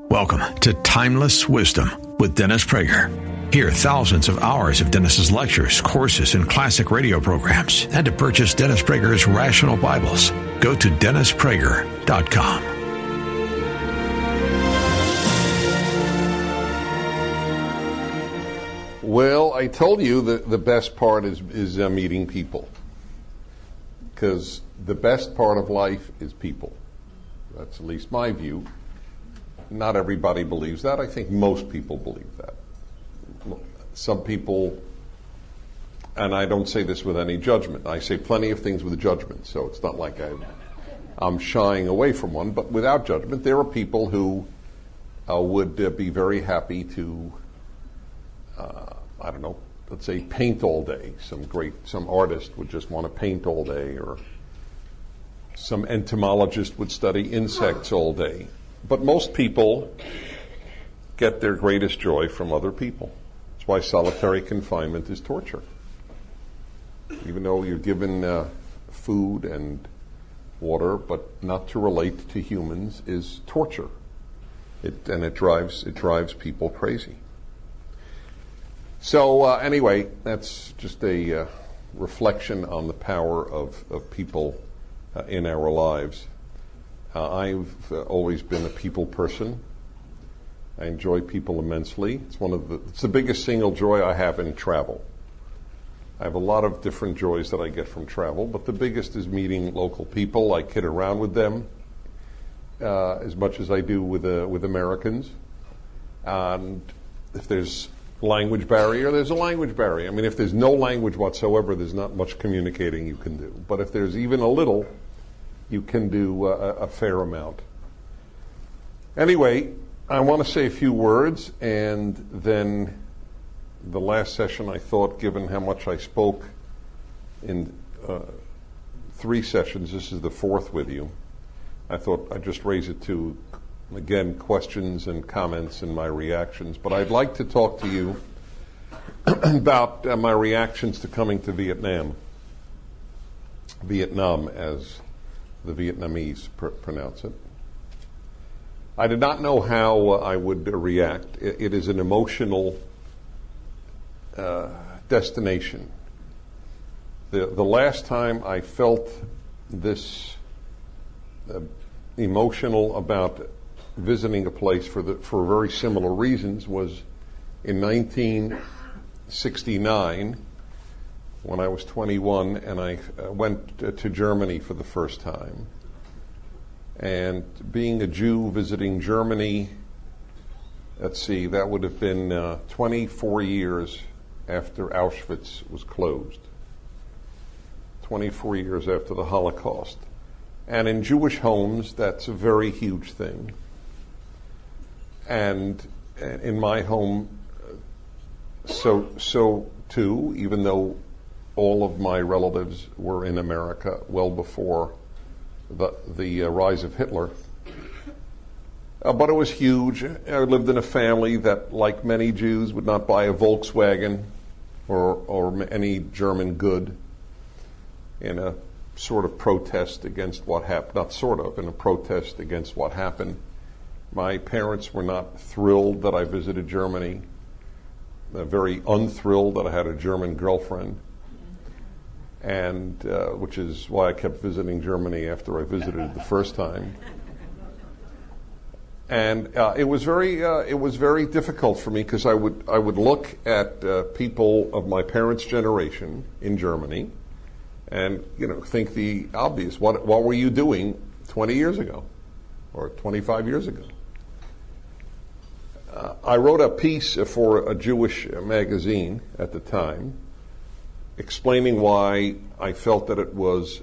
Welcome to Timeless Wisdom with Dennis Prager. Hear thousands of hours of Dennis's lectures, courses, and classic radio programs. And to purchase Dennis Prager's Rational Bibles, go to DennisPrager.com. Well, I told you that the best part is meeting people. Because the best part of life is people. That's at least my view. Not everybody believes that. I think most people believe that. Some people, and I don't say this with any judgment, I say plenty of things with judgment, so it's not like I'm shying away from one, but without judgment, there are people who would be very happy to, let's say paint all day. Some artist would just want to paint all day, or some entomologist would study insects all day. But most people get their greatest joy from other people. That's why solitary confinement is torture. Even though you're given food and water, but not to relate to humans is torture. It drives people crazy. So anyway, that's just a reflection on the power of people in our lives. I've always been a people person. I enjoy people immensely. It's the biggest single joy I have in travel. I have a lot of different joys that I get from travel, but the biggest is meeting local people. I kid around with them as much as I do with Americans. And if there's language barrier, there's a language barrier. I mean, if there's no language whatsoever, there's not much communicating you can do. But if there's even a little, you can do a fair amount. Anyway, I want to say a few words, and then the last session I thought, given how much I spoke in 3 sessions, this is the 4th with you, I thought I'd just raise it to, again, questions and comments and my reactions. But I'd like to talk to you about my reactions to coming to Vietnam as the Vietnamese pronounce it. I did not know how I would react. It is an emotional destination. The last time I felt this emotional about visiting a place for very similar reasons was in 1969, when I was 21, and I went to Germany for the first time. And being a Jew visiting Germany, that would have been 24 years after Auschwitz was closed. 24 years after the Holocaust. And in Jewish homes, that's a very huge thing. And in my home, so too, even though all of my relatives were in America well before the rise of Hitler. But it was huge. I lived in a family that, like many Jews, would not buy a Volkswagen or any German good in a sort of protest against what happened. Not sort of, in a protest against what happened. My parents were not thrilled that I visited Germany. Very unthrilled that I had a German girlfriend. And which is why I kept visiting Germany after I visited it the first time. And it was very difficult for me because I would look at people of my parents' generation in Germany, and think the obvious. What were you doing 20 years ago, or 25 years ago? I wrote a piece for a Jewish magazine at the time, explaining why I felt that it was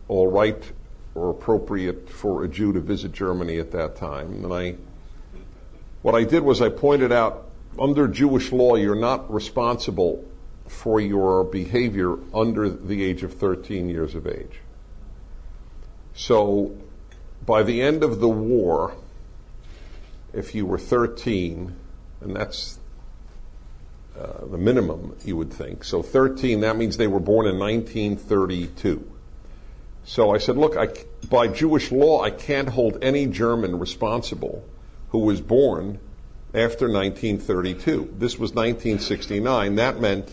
all right or appropriate for a Jew to visit Germany at that time. And what I did was I pointed out, under Jewish law, you're not responsible for your behavior under the age of 13 years of age. So by the end of the war, if you were 13, and that's the minimum, you would think. So 13, that means they were born in 1932. So I said, look, by Jewish law, I can't hold any German responsible who who was born after 1932. This was 1969. That meant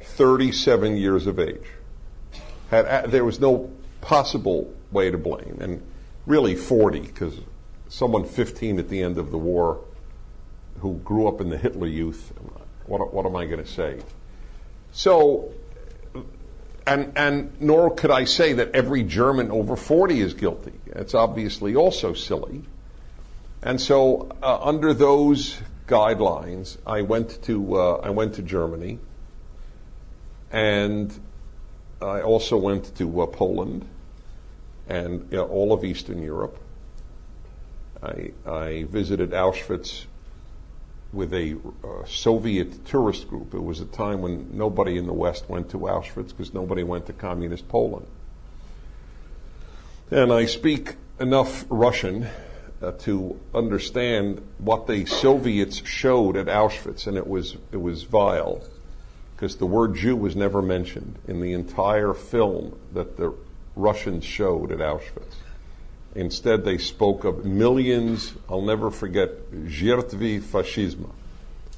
37 years of age. There was no possible way to blame, and really 40, because someone 15 at the end of the war who grew up in the Hitler Youth, what am I going to say? So, and nor could I say that every German over 40 is guilty. It's obviously also silly. And so, under those guidelines, I went to Germany, and I also went to Poland and all of Eastern Europe. I visited Auschwitz with a Soviet tourist group. It was a time when nobody in the West went to Auschwitz because nobody went to communist Poland. And I speak enough Russian to understand what the Soviets showed at Auschwitz, and it was vile, because the word Jew was never mentioned in the entire film that the Russians showed at Auschwitz. Instead, they spoke of millions, I'll never forget, жертвы фашизма,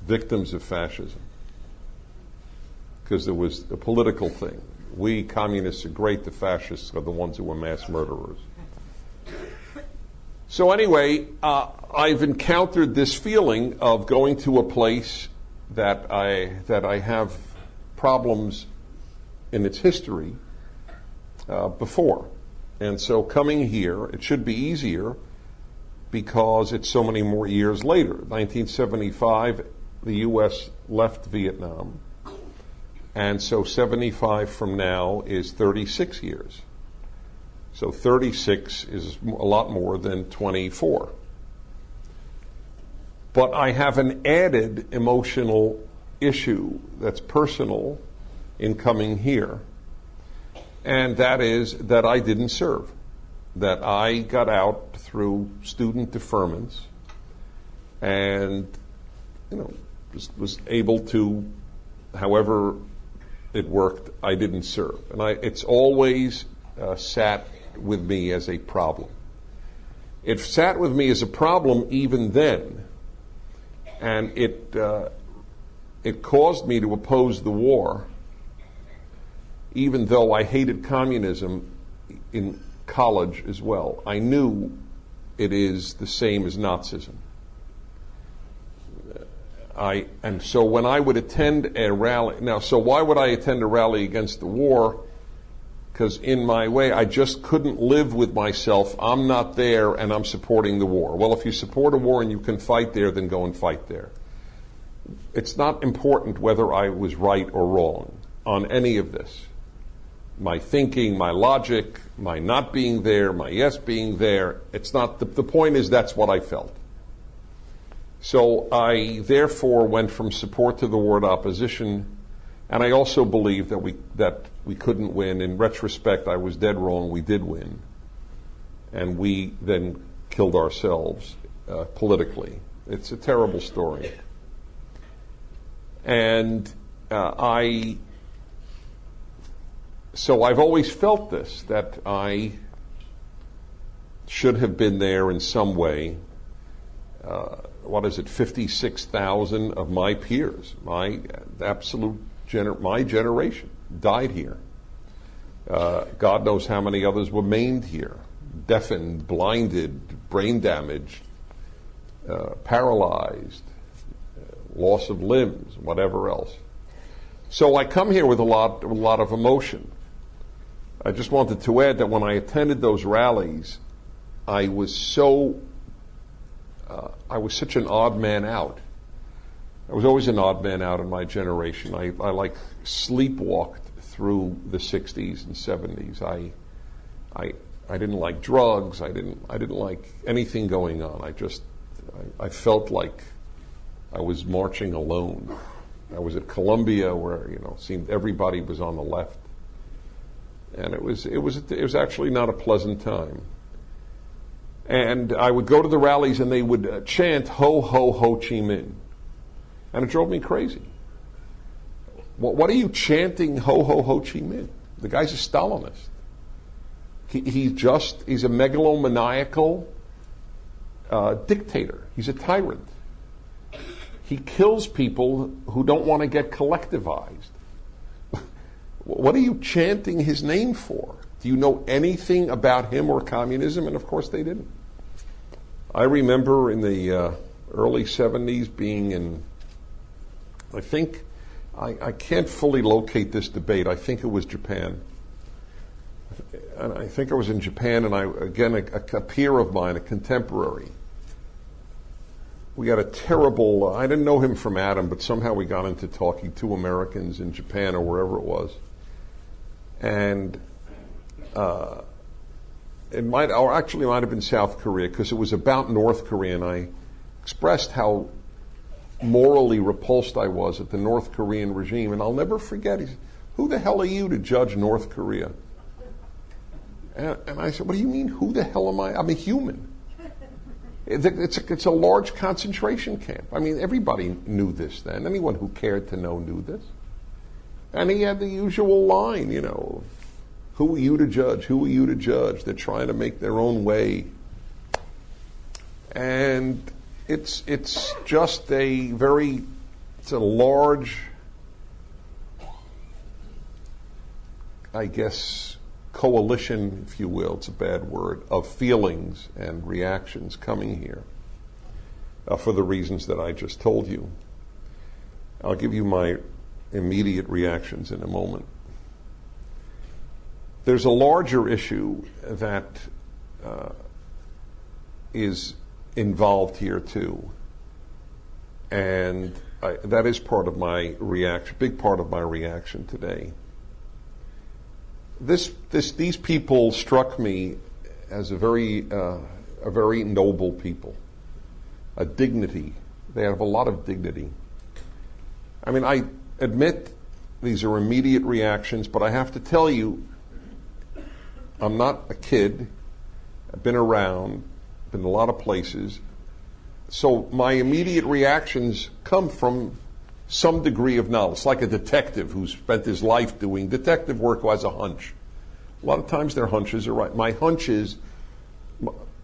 victims of fascism, because there was a political thing. We communists are great, the fascists are the ones who were mass murderers. So anyway, I've encountered this feeling of going to a place that I have problems in its history before. And so coming here, it should be easier because it's so many more years later. 1975, the U.S. left Vietnam. And so 75 from now is 36 years. So 36 is a lot more than 24. But I have an added emotional issue that's personal in coming here. And that is that I didn't serve, that I got out through student deferments and, just was able to, however it worked, I didn't serve. And it's always sat with me as a problem. It sat with me as a problem even then, and it caused me to oppose the war, even though I hated communism in college as well. I knew it is the same as Nazism. And so when I would attend a rally, so why would I attend a rally against the war? Because in my way, I just couldn't live with myself. I'm not there and I'm supporting the war. Well, if you support a war and you can fight there, then go and fight there. It's not important whether I was right or wrong on any of this. My thinking, my logic, my not being there, my yes being there, it's not, the point is that's what I felt. So I therefore went from support to the war to opposition, and I also believed that we couldn't win. In retrospect, I was dead wrong. We did win. And we then killed ourselves politically. It's a terrible story. And so I've always felt this, that I should have been there in some way. 56,000 of my peers, my generation died here. God knows how many others were maimed here, deafened, blinded, brain damaged, paralyzed, loss of limbs, whatever else. So I come here with a lot of emotion. I just wanted to add that when I attended those rallies, I was such an odd man out. I was always an odd man out in my generation. I like sleepwalked through the 60s and 70s. I didn't like drugs. I didn't like anything going on. I felt like I was marching alone. I was at Columbia, where it seemed everybody was on the left, and it was actually not a pleasant time. And I would go to the rallies, and they would chant "Ho Ho Ho Chi Minh," and it drove me crazy. What are you chanting "Ho Ho Ho Chi Minh"? The guy's a Stalinist. He's a megalomaniacal, dictator. He's a tyrant. He kills people who don't want to get collectivized. What are you chanting his name for? Do you know anything about him or communism? And of course they didn't. I remember in the early 70s being in, I can't fully locate this debate. I think it was Japan. And I think I was in Japan, and a peer of mine, a contemporary, we had a terrible, I didn't know him from Adam, but somehow we got into talking to Americans in Japan or wherever it was. And it might have been South Korea, because it was about North Korea, and I expressed how morally repulsed I was at the North Korean regime. And I'll never forget, he said, "Who the hell are you to judge North Korea?" And I said, "What do you mean, who the hell am I? I'm a human." It's a large concentration camp. I mean, everybody knew this then. Anyone who cared to know knew this. And he had the usual line, "Who are you to judge? Who are you to judge?" They're trying to make their own way. And it's just it's a large, I guess, coalition, if you will, it's a bad word, of feelings and reactions coming here for the reasons that I just told you. I'll give you my immediate reactions in a moment. There's a larger issue that is involved here too, and that is part of my reaction, big part of my reaction today. These people struck me as a very noble people, a dignity. They have a lot of dignity. I mean, I admit these are immediate reactions, but I have to tell you, I'm not a kid. I've been around, been a lot of places. So my immediate reactions come from some degree of knowledge. It's like a detective who's spent his life doing detective work who has a hunch. A lot of times their hunches are right. My hunch is,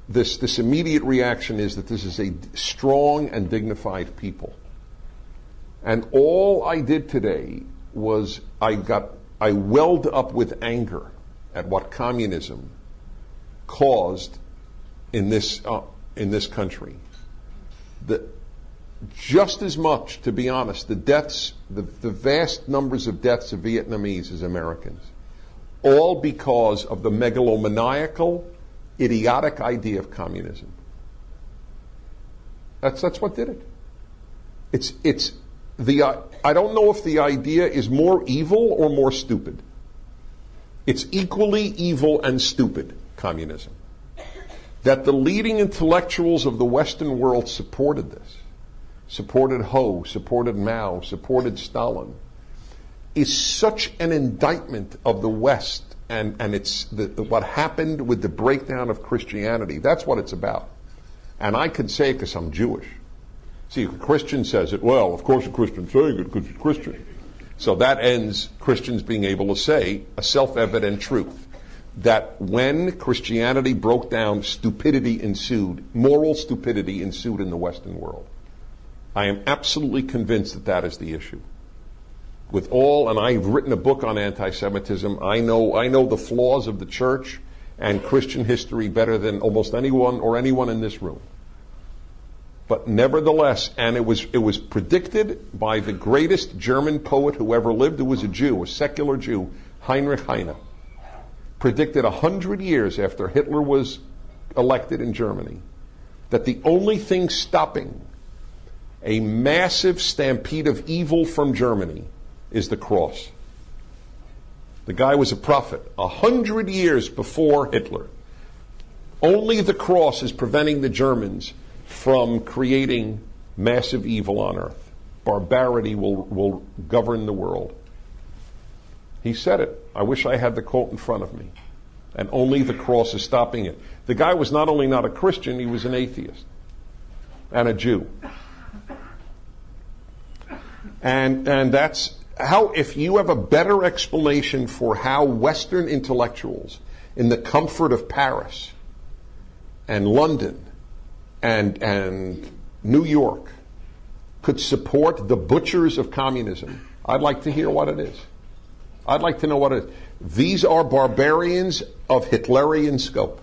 this immediate reaction is that this is a strong and dignified people. And all I did today was I welled up with anger at what communism caused in this country. Just as much, to be honest, the deaths, the vast numbers of deaths of Vietnamese as Americans, all because of the megalomaniacal, idiotic idea of communism. That's what did it. I don't know if the idea is more evil or more stupid. It's equally evil and stupid, communism. That the leading intellectuals of the Western world supported this, supported Ho, supported Mao, supported Stalin, is such an indictment of the West and it's what happened with the breakdown of Christianity. That's what it's about. And I could say it because I'm Jewish. See, if a Christian says it, well, of course a Christian's saying it because he's Christian. So that ends Christians being able to say a self-evident truth, that when Christianity broke down, stupidity ensued, moral stupidity ensued in the Western world. I am absolutely convinced that that is the issue. And I've written a book on anti-Semitism. I know the flaws of the church and Christian history better than almost anyone in this room. But nevertheless, and it was predicted by the greatest German poet who ever lived, who was a Jew, a secular Jew, Heinrich Heine, predicted 100 years after Hitler was elected in Germany, that the only thing stopping a massive stampede of evil from Germany is the cross. The guy was a prophet 100 years before Hitler. Only the cross is preventing the Germans from creating massive evil on earth. Barbarity will govern the world. He said it. I wish I had the quote in front of me. And only the cross is stopping it. The guy was not only not a Christian, he was an atheist and a Jew. And that's how, if you have a better explanation for how Western intellectuals in the comfort of Paris and London and New York could support the butchers of communism, I'd like to hear what it is. I'd like to know what it is. These are barbarians of Hitlerian scope.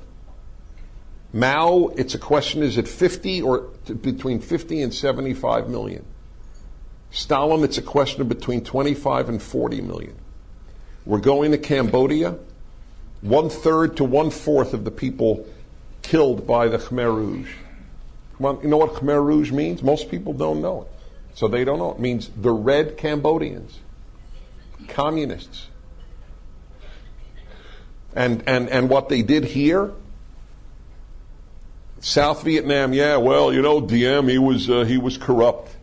Mao, it's a question, is it 50 or between 50 and 75 million? Stalin, it's a question of between 25 and 40 million. We're going to Cambodia. 1/3 to 1/4 of the people killed by the Khmer Rouge. Well, you know what Khmer Rouge means? Most people don't know it. So they don't know. It means the red Cambodians. Communists. And what they did here, South Vietnam, yeah, well, you know, Diem, he was corrupt.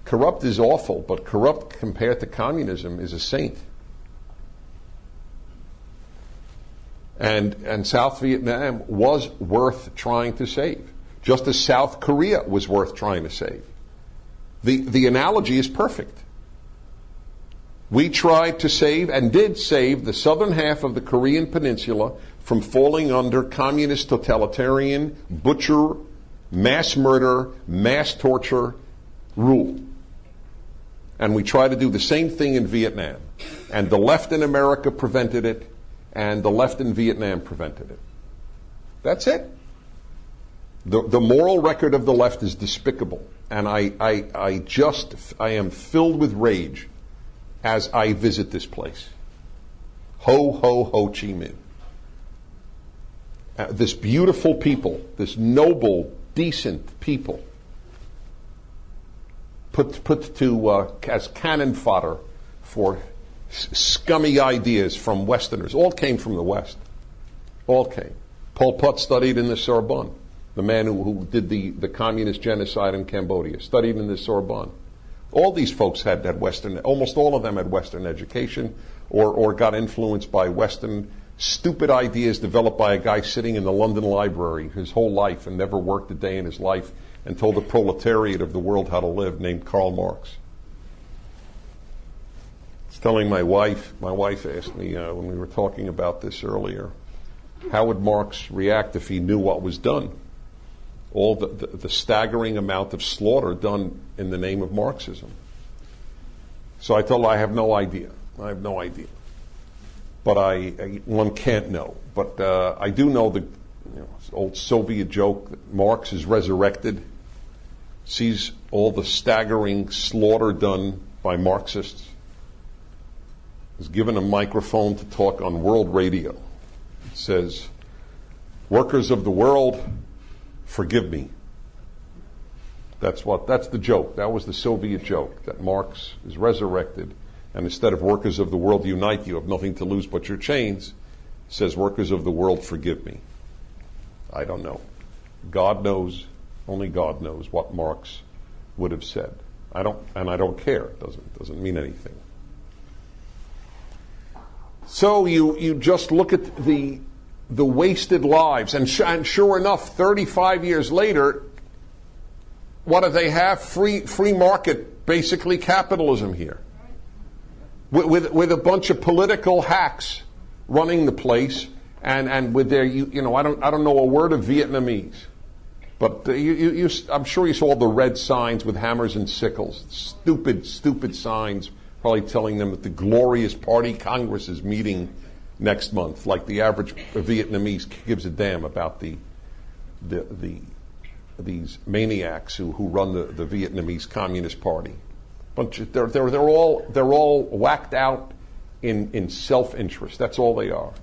Corrupt is awful, but corrupt compared to communism is a saint. And South Vietnam was worth trying to save, just as South Korea was worth trying to save. The analogy is perfect. We tried to save and did save the southern half of the Korean peninsula from falling under communist, totalitarian, butcher, mass murder, mass torture rule. And we tried to do the same thing in Vietnam. And the left in America prevented it, and the left in Vietnam prevented it. That's it. The moral record of the left is despicable. And I am filled with rage as I visit this place. Ho, ho, Ho Chi Minh. This beautiful people, this noble, decent people, put to as cannon fodder for scummy ideas from Westerners. All came from the West. All came. Pol Pot studied in the Sorbonne. The man who did the communist genocide in Cambodia studied in the Sorbonne. All these folks had Western, almost all of them had Western education or got influenced by Western stupid ideas developed by a guy sitting in the London Library his whole life and never worked a day in his life and told the proletariat of the world how to live, named Karl Marx. I was telling my wife asked me when we were talking about this earlier, how would Marx react if he knew what was done? All the staggering amount of slaughter done in the name of Marxism. So I told her I have no idea. I have no idea. But one can't know. But I do know the old Soviet joke that Marx is resurrected, sees all the staggering slaughter done by Marxists, is given a microphone to talk on world radio. It says, "Workers of the world, forgive me." That's the joke. That was the Soviet joke, that Marx is resurrected, and instead of "workers of the world, unite, you have nothing to lose but your chains," says, "Workers of the world, forgive me." I don't know. God knows, only God knows what Marx would have said. I don't care. It doesn't mean anything. So you just look at the wasted lives, and sure enough, 35 years later, what do they have? Free market, basically capitalism here, with a bunch of political hacks running the place, and with their I don't know a word of Vietnamese, but I'm sure you saw the red signs with hammers and sickles, stupid signs, probably telling them that the glorious party Congress is meeting next month, like the average Vietnamese gives a damn about these maniacs who run the Vietnamese Communist Party. They're all whacked out in self-interest. That's all they are.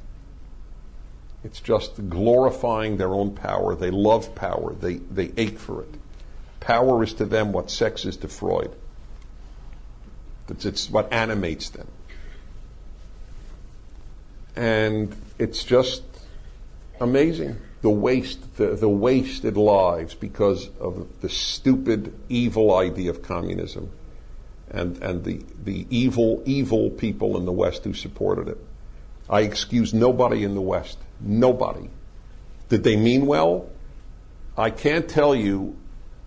It's just glorifying their own power. They love power. They ache for it. Power is to them what sex is to Freud. It's what animates them. And it's just amazing, the wasted lives because of the stupid, evil idea of communism and the evil people in the West who supported it. I excuse nobody in the West. Nobody. Did they mean well? I can't tell you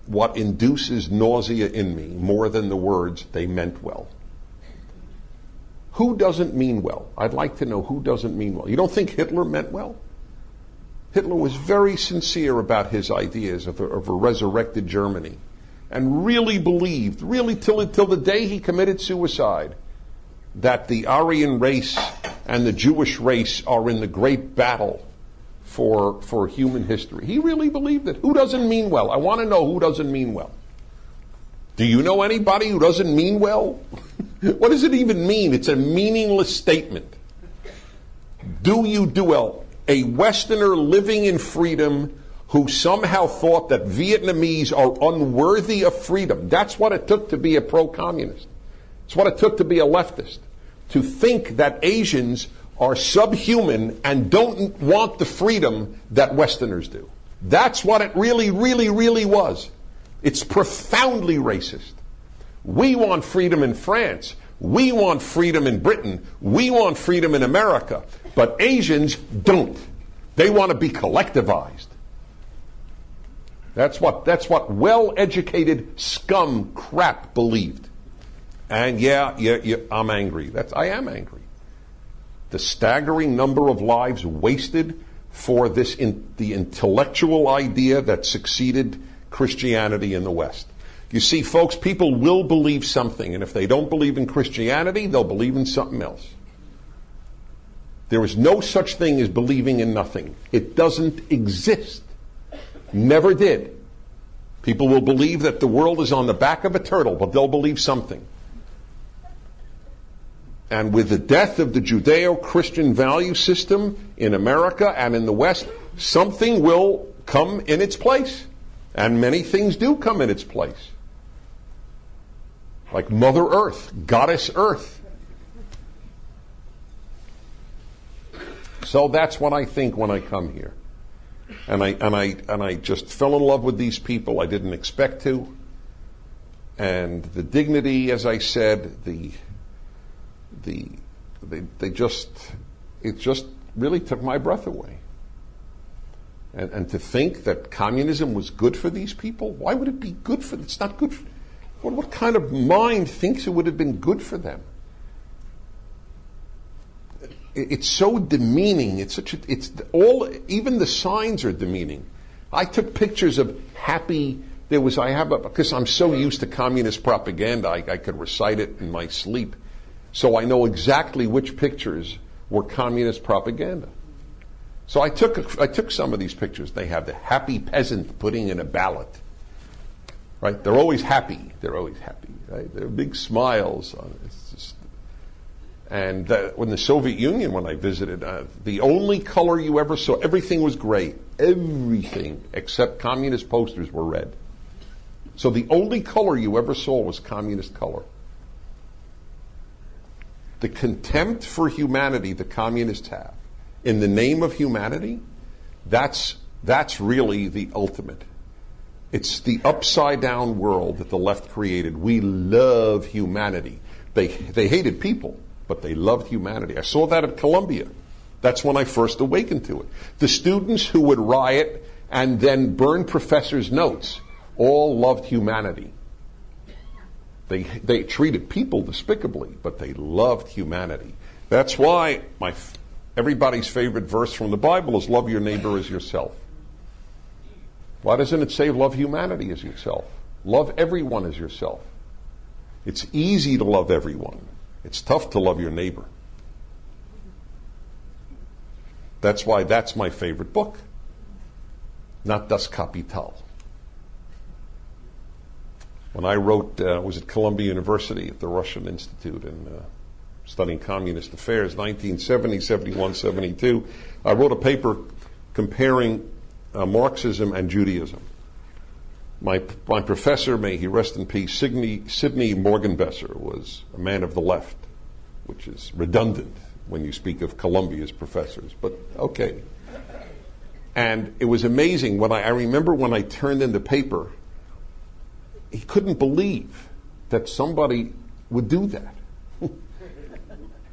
what induces nausea in me more than the words "they meant well." Who doesn't mean well? I'd like to know who doesn't mean well. You don't think Hitler meant well? Hitler was very sincere about his ideas of a resurrected Germany, and really believed, really till the day he committed suicide, that the Aryan race and the Jewish race are in the great battle for human history. He really believed it. Who doesn't mean well? I want to know who doesn't mean well. Do you know anybody who doesn't mean well? What does it even mean? It's a meaningless statement. Do you do well? A Westerner living in freedom who somehow thought that Vietnamese are unworthy of freedom. That's what it took to be a pro-communist. It's what it took to be a leftist. To think that Asians are subhuman and don't want the freedom that Westerners do. That's what it really, really, really was. It's profoundly racist. We want freedom in France. We want freedom in Britain. We want freedom in America. But Asians don't. They want to be collectivized. That's what well-educated scum crap believed. And yeah, I'm angry. I am angry. The staggering number of lives wasted for the intellectual idea that succeeded Christianity in the West. You see, folks, people will believe something, and if they don't believe in Christianity, they'll believe in something else. There is no such thing as believing in nothing. It doesn't exist. Never did. People will believe that the world is on the back of a turtle, but they'll believe something. And with the death of the Judeo-Christian value system in America and in the West, something will come in its place. And many things do come in its place. Like Mother Earth, Goddess Earth. So that's what I think when I come here. And I just fell in love with these people. I didn't expect to. And the dignity, as I said, it just really took my breath away. And to think that communism was good for these people, why would it be good for them? It's not good. What kind of mind thinks it would have been good for them? It's so demeaning. Even the signs are demeaning. I took pictures of happy. Because I'm so used to communist propaganda, I could recite it in my sleep, so I know exactly which pictures were communist propaganda. So I took some of these pictures. They have the happy peasant putting in a ballot. Right? They're always happy. Right? They're big smiles. And when the Soviet Union, when I visited, the only color you ever saw, everything was gray. Everything except communist posters were red. So the only color you ever saw was communist color. The contempt for humanity the communists have in the name of humanity, that's really the ultimate. It's the upside down world that the left created. We love humanity. They hated people, but they loved humanity. I saw that at Columbia. That's when I first awakened to it. The students who would riot and then burn professors' notes all loved humanity. They treated people despicably, but they loved humanity. That's why everybody's favorite verse from the Bible is love your neighbor as yourself. Why doesn't it say love humanity as yourself? Love everyone as yourself. It's easy to love everyone. It's tough to love your neighbor. That's why that's my favorite book, not Das Kapital. When I wrote, was at Columbia University at the Russian Institute and studying communist affairs, 1970, 71, 72, I wrote a paper comparing Marxism and Judaism. My professor, may he rest in peace, Sidney Morgenbesser, was a man of the left, which is redundant when you speak of Columbia's professors, but okay. And it was amazing when I remember when I turned in the paper, he couldn't believe that somebody would do that.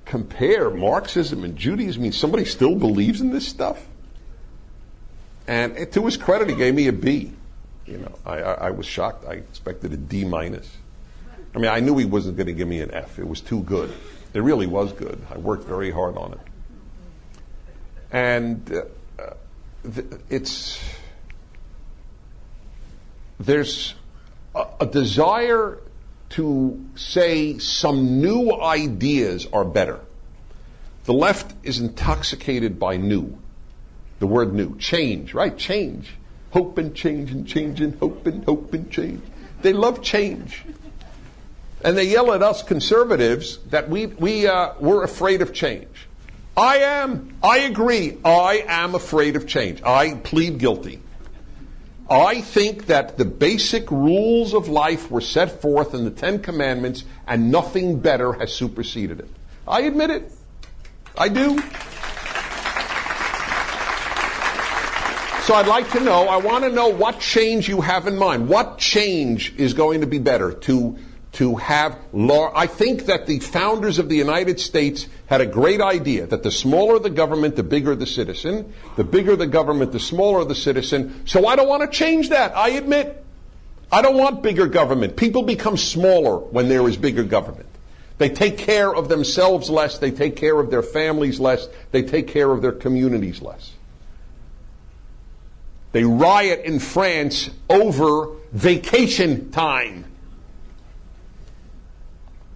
Compare Marxism and Judaism. I mean, somebody still believes in this stuff? And to his credit, he gave me a B. I was shocked. I expected a D minus. I mean, I knew he wasn't going to give me an F. It was too good. It really was good. I worked very hard on it. And there's a desire to say some new ideas are better. The left is intoxicated by new. The word new. Change, right? Change. Hope and change and change and hope and change. They love change. And they yell at us conservatives that we're afraid of change. I agree. I am afraid of change. I plead guilty. I think that the basic rules of life were set forth in the Ten Commandments and nothing better has superseded it. I admit it. I do. So I'd like to know, I want to know what change you have in mind. What change is going to be better to have law? I think that the founders of the United States had a great idea that the smaller the government, the bigger the citizen. The bigger the government, the smaller the citizen. So I don't want to change that. I admit, I don't want bigger government. People become smaller when there is bigger government. They take care of themselves less. They take care of their families less. They take care of their communities less. They riot in France over vacation time.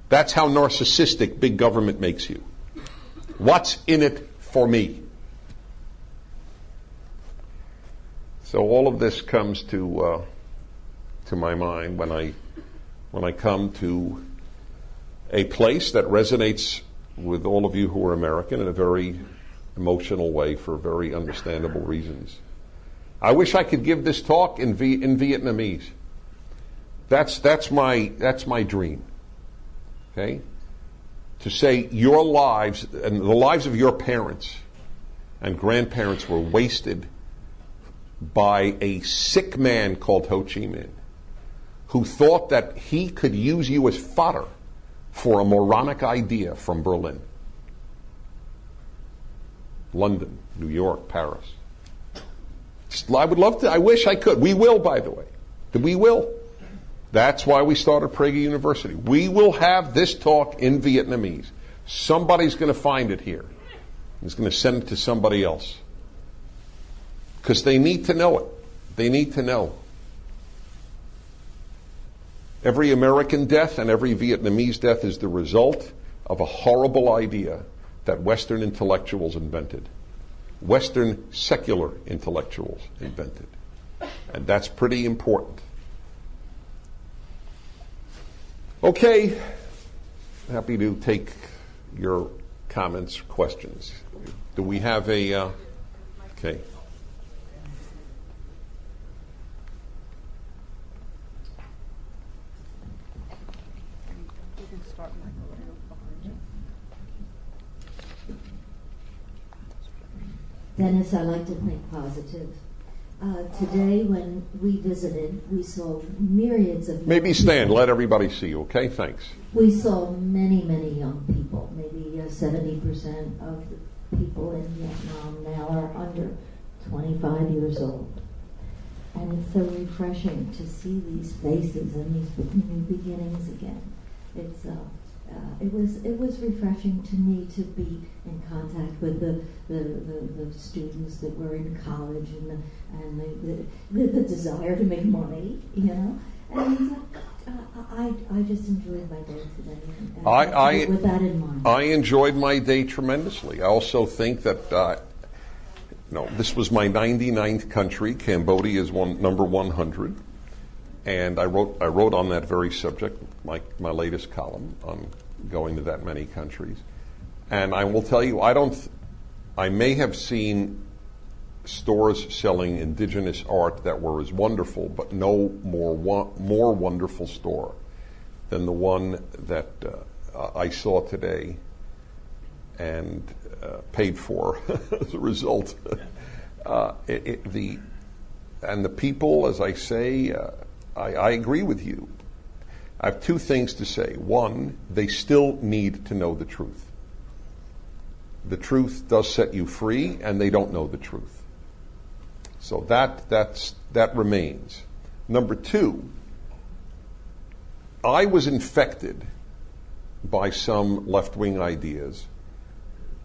That's how narcissistic big government makes you. What's in it for me? So all of this comes to my mind when I come to a place that resonates with all of you who are American in a very emotional way for very understandable reasons. I wish I could give this talk in Vietnamese. That's my dream. Okay? To say your lives and the lives of your parents and grandparents were wasted by a sick man called Ho Chi Minh, who thought that he could use you as fodder for a moronic idea from Berlin, London, New York, Paris. I would love to. I wish I could. We will, by the way. We will. That's why we started Prager University. We will have this talk in Vietnamese. Somebody's going to find it here. He's going to send it to somebody else. Because they need to know it. They need to know. Every American death and every Vietnamese death is the result of a horrible idea that Western intellectuals invented. Western secular intellectuals invented. And that's pretty important. Okay. Happy to take your comments, questions. Do we have a... okay. Dennis, I like to think positive. Today, when we visited, we saw myriads of... Maybe stand. Let everybody see you, okay? Thanks. We saw many, many young people. Maybe 70% of the people in Vietnam now are under 25 years old. And it's so refreshing to see these faces and these new beginnings again. It was refreshing to me to be in contact with the students that were in college and the desire to make money, you know. And I just enjoyed my day today. With that in mind, I enjoyed my day tremendously. I also think that this was my 99th country. Cambodia is number 100. And I wrote on that very subject, my latest column on going to that many countries. And I will tell you, I may have seen stores selling indigenous art that were as wonderful, but no more wonderful store than the one that I saw today and paid for as a result. And the people, as I say, I agree with you. I have two things to say. One, they still need to know the truth. The truth does set you free, and they don't know the truth. So that remains. Number two, I was infected by some left-wing ideas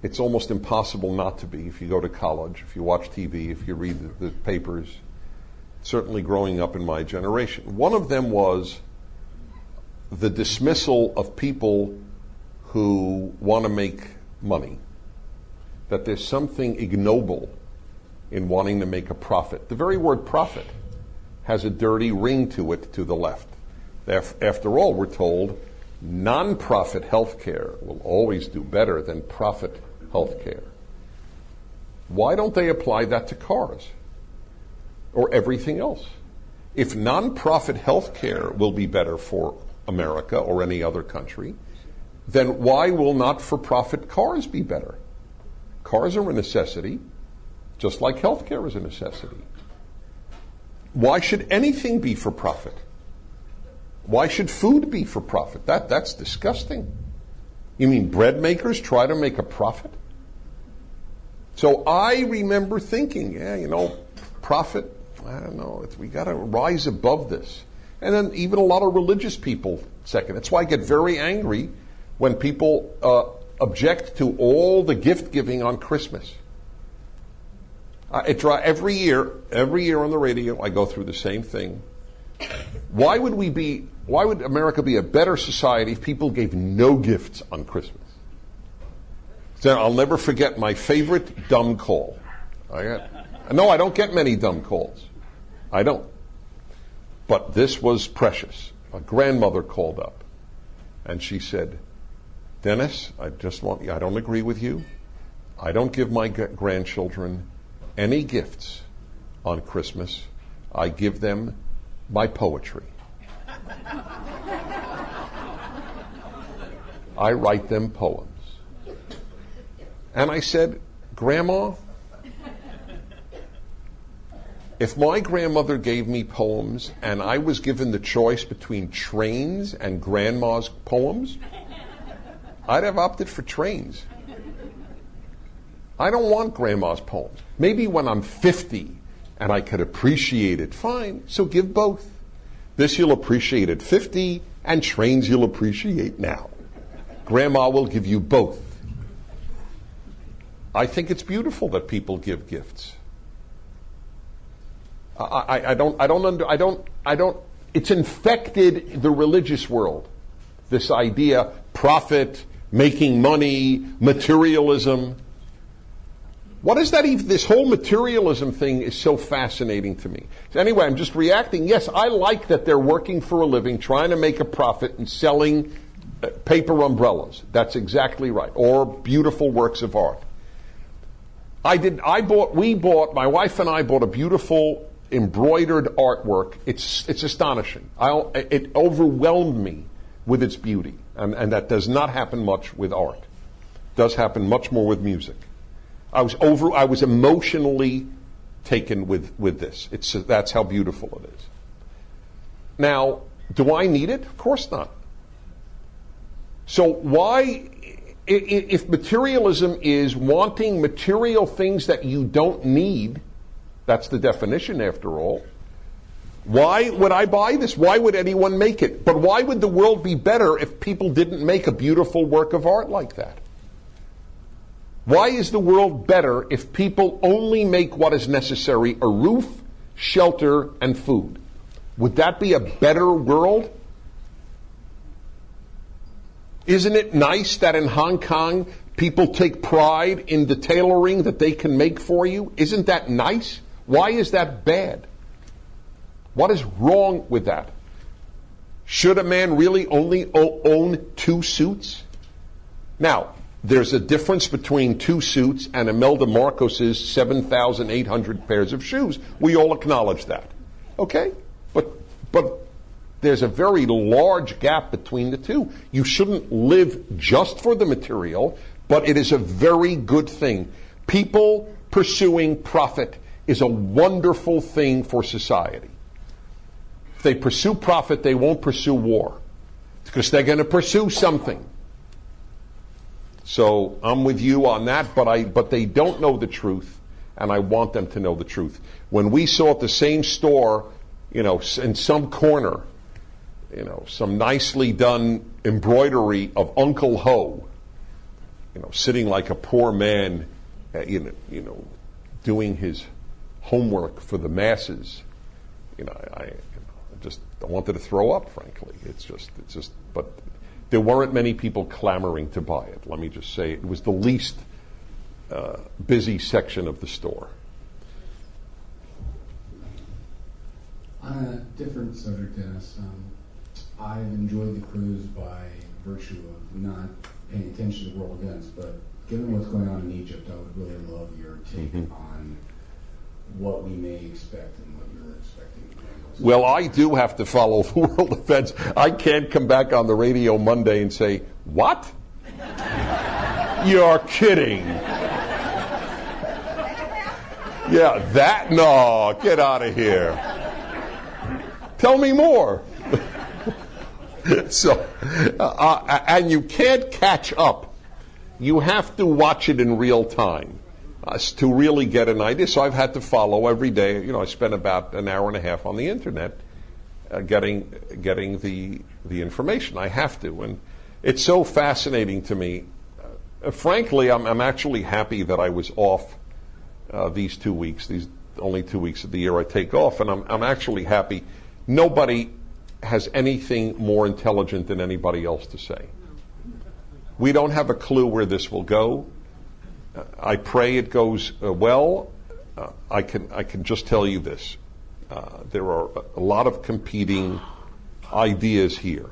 It's almost impossible not to be if you go to college, if you watch TV, if you read the papers, certainly growing up in my generation. One of them was the dismissal of people who want to make money, that there's something ignoble in wanting to make a profit. The very word profit has a dirty ring to it to the left. After all, we're told non-profit health care will always do better than profit health care. Why don't they apply that to cars or everything else? If non-profit health care will be better for America or any other country, then why will not-for-profit cars be better? Cars are a necessity, just like health care is a necessity. Why should anything be for profit? Why should food be for profit? That's disgusting. You mean bread makers try to make a profit? So I remember thinking, profit, I don't know, we got to rise above this. And then even a lot of religious people second. That's why I get very angry when people object to all the gift giving on Christmas. Every year on the radio, I go through the same thing. Why would America be a better society if people gave no gifts on Christmas? So I'll never forget my favorite dumb call. I don't get many dumb calls. I don't. But this was precious. A grandmother called up and she said, Dennis, I don't agree with you. I don't give my grandchildren any gifts on Christmas. I give them my poetry. I write them poems. And I said, Grandma, if my grandmother gave me poems and I was given the choice between trains and Grandma's poems, I'd have opted for trains. I don't want Grandma's poems. Maybe when I'm 50 and I could appreciate it, fine, so give both. This you'll appreciate at 50, and trains you'll appreciate now. Grandma will give you both. I think it's beautiful that people give gifts. It's infected the religious world. This idea, profit, making money, materialism. What is that even? This whole materialism thing is so fascinating to me. So anyway, I'm just reacting. Yes, I like that they're working for a living, trying to make a profit and selling paper umbrellas. That's exactly right. Or beautiful works of art. My wife and I bought a beautiful embroidered artwork. It's astonishing. It overwhelmed me with its beauty. And that does not happen much with art. It does happen much more with music. I was emotionally taken with this. That's how beautiful it is. Now, do I need it? Of course not. So why, if materialism is wanting material things that you don't need, that's the definition after all, why would I buy this? Why would anyone make it? But why would the world be better if people didn't make a beautiful work of art like that? Why is the world better if people only make what is necessary, a roof, shelter, and food? Would that be a better world? Isn't it nice that in Hong Kong people take pride in the tailoring that they can make for you? Isn't that nice? Why is that bad? What is wrong with that? Should a man really only own 2 suits? Now, there's a difference between 2 suits and Imelda Marcos's 7,800 pairs of shoes. We all acknowledge that. Okay? But there's a very large gap between the two. You shouldn't live just for the material, but it is a very good thing. People pursuing profit is a wonderful thing for society. If they pursue profit, they won't pursue war, because they're going to pursue something. So I'm with you on that, but they don't know the truth, and I want them to know the truth. When we saw at the same store, in some corner, some nicely done embroidery of Uncle Ho, sitting like a poor man, doing his homework for the masses. I wanted to throw up, frankly. It's just, but there weren't many people clamoring to buy it. Let me just say, it was the least busy section of the store. On a different subject, Dennis, I've enjoyed the cruise by virtue of not paying attention to world events, but given what's going on in Egypt, I would really love your take on what we may expect and what you're expecting. Well, I do have to follow the world events. I can't come back on the radio Monday and say, what? You're kidding. Yeah, no, get out of here. Tell me more. So, and you can't catch up. You have to watch it in real time to really get an idea. So I've had to follow every day. I spend about an hour and a half on the internet getting the information. I have to, and it's so fascinating to me. Frankly, I'm actually happy that I was off these 2 weeks. These only 2 weeks of the year I take off, and I'm actually happy. Nobody has anything more intelligent than anybody else to say. We don't have a clue where this will go. I pray it goes well. I can just tell you this. There are a lot of competing ideas here.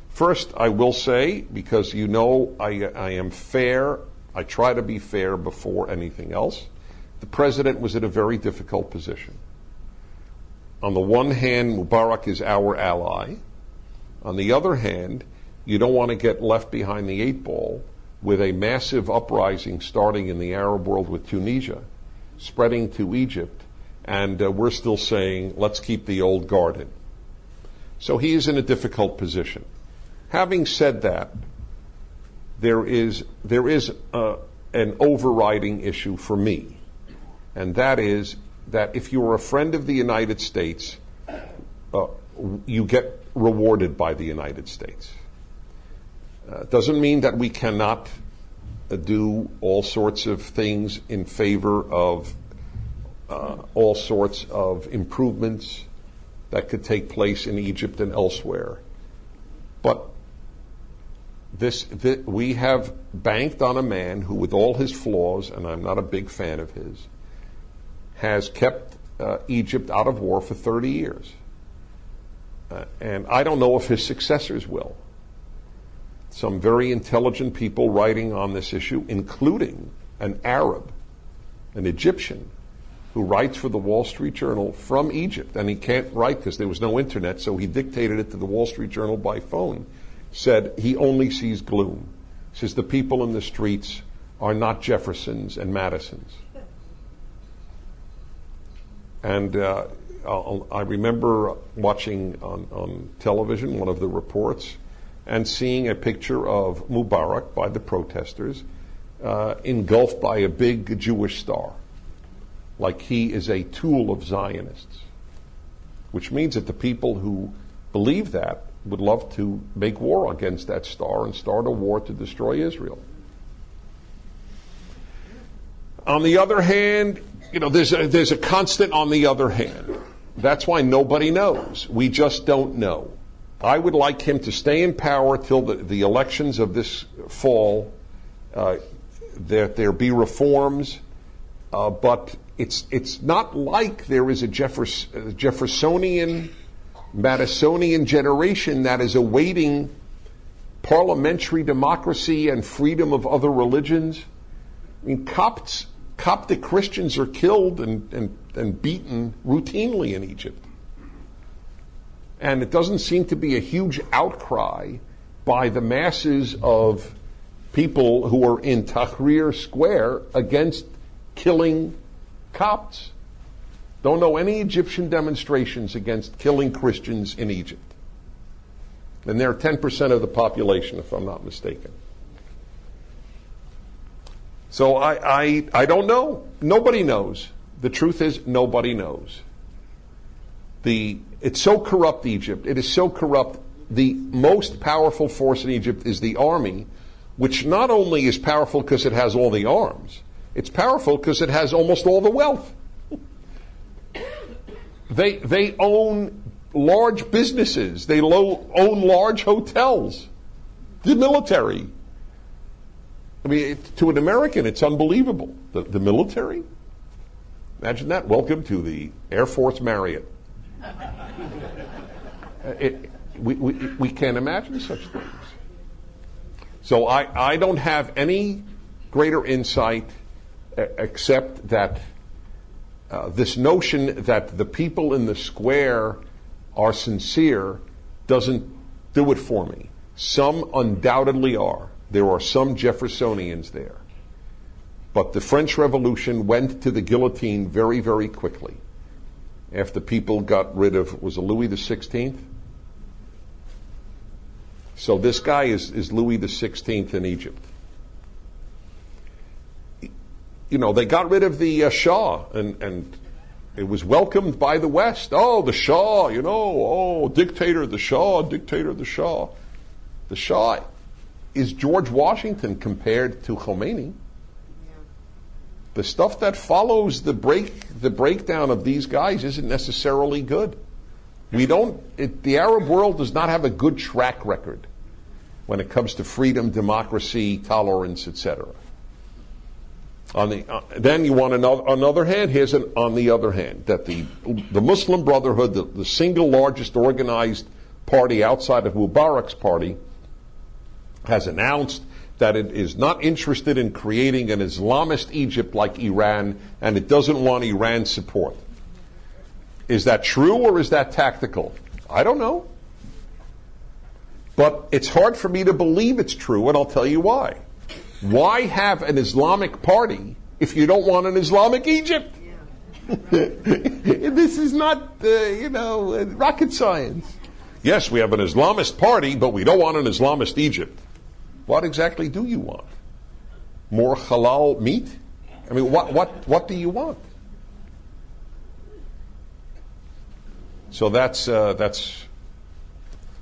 First, I will say, because I am fair, I try to be fair before anything else, the president was in a very difficult position. On the one hand, Mubarak is our ally. On the other hand, you don't want to get left behind the 8 ball with a massive uprising starting in the Arab world with Tunisia, spreading to Egypt, and we're still saying, let's keep the old guard in. So he is in a difficult position. Having said that, there is an overriding issue for me, and that is that if you are a friend of the United States, you get rewarded by the United States. Doesn't mean that we cannot do all sorts of things in favor of all sorts of improvements that could take place in Egypt and elsewhere. But we have banked on a man who, with all his flaws, and I'm not a big fan of his, has kept Egypt out of war for 30 years. And I don't know if his successors will. Some very intelligent people writing on this issue, including an Arab, an Egyptian, who writes for the Wall Street Journal from Egypt, and he can't write because there was no internet, so he dictated it to the Wall Street Journal by phone, said he only sees gloom. He says the people in the streets are not Jeffersons and Madisons. And I remember watching on television one of the reports and seeing a picture of Mubarak by the protesters engulfed by a big Jewish star, like he is a tool of Zionists, which means that the people who believe that would love to make war against that star and start a war to destroy Israel. On the other hand, there's a constant on the other hand. That's why nobody knows. We just don't know. I would like him to stay in power till the elections of this fall, that there be reforms, but it's not like there is a Jeffersonian, Madisonian generation that is awaiting parliamentary democracy and freedom of other religions. I mean, Coptic Christians are killed and beaten routinely in Egypt. And it doesn't seem to be a huge outcry by the masses of people who are in Tahrir Square against killing Copts. Don't know any Egyptian demonstrations against killing Christians in Egypt. And they're 10% of the population, if I'm not mistaken. So I don't know. Nobody knows. The truth is, nobody knows. It's so corrupt, Egypt. It is so corrupt. The most powerful force in Egypt is the army, which not only is powerful because it has all the arms, it's powerful because it has almost all the wealth. They own large businesses. They own large hotels. The military. I mean, to an American, it's unbelievable. The military? Imagine that. Welcome to the Air Force Marriott. We can't imagine such things. So I don't have any greater insight except that this notion that the people in the square are sincere doesn't do it for me. Some undoubtedly are. There are some Jeffersonians there. But the French Revolution went to the guillotine very, very quickly. After people got rid of, was it Louis XVI? So this guy is Louis XVI in Egypt. You know, they got rid of the Shah, and it was welcomed by the West. Oh, the Shah, you know, dictator, the Shah, dictator, the Shah. The Shah is George Washington compared to Khomeini. The stuff that follows the breakdown of these guys isn't necessarily good. The Arab world does not have a good track record when it comes to freedom, democracy, tolerance, etc. Then you want another hand. Here's on the other hand, that the Muslim Brotherhood, the single largest organized party outside of Mubarak's party, has announced that it is not interested in creating an Islamist Egypt like Iran, and it doesn't want Iran's support. Is that true or is that tactical? I don't know. But it's hard for me to believe it's true, and I'll tell you why. Why have an Islamic party if you don't want an Islamic Egypt? This is not, rocket science. Yes, we have an Islamist party, but we don't want an Islamist Egypt. What exactly do you want? More halal meat? I mean, what do you want? So that's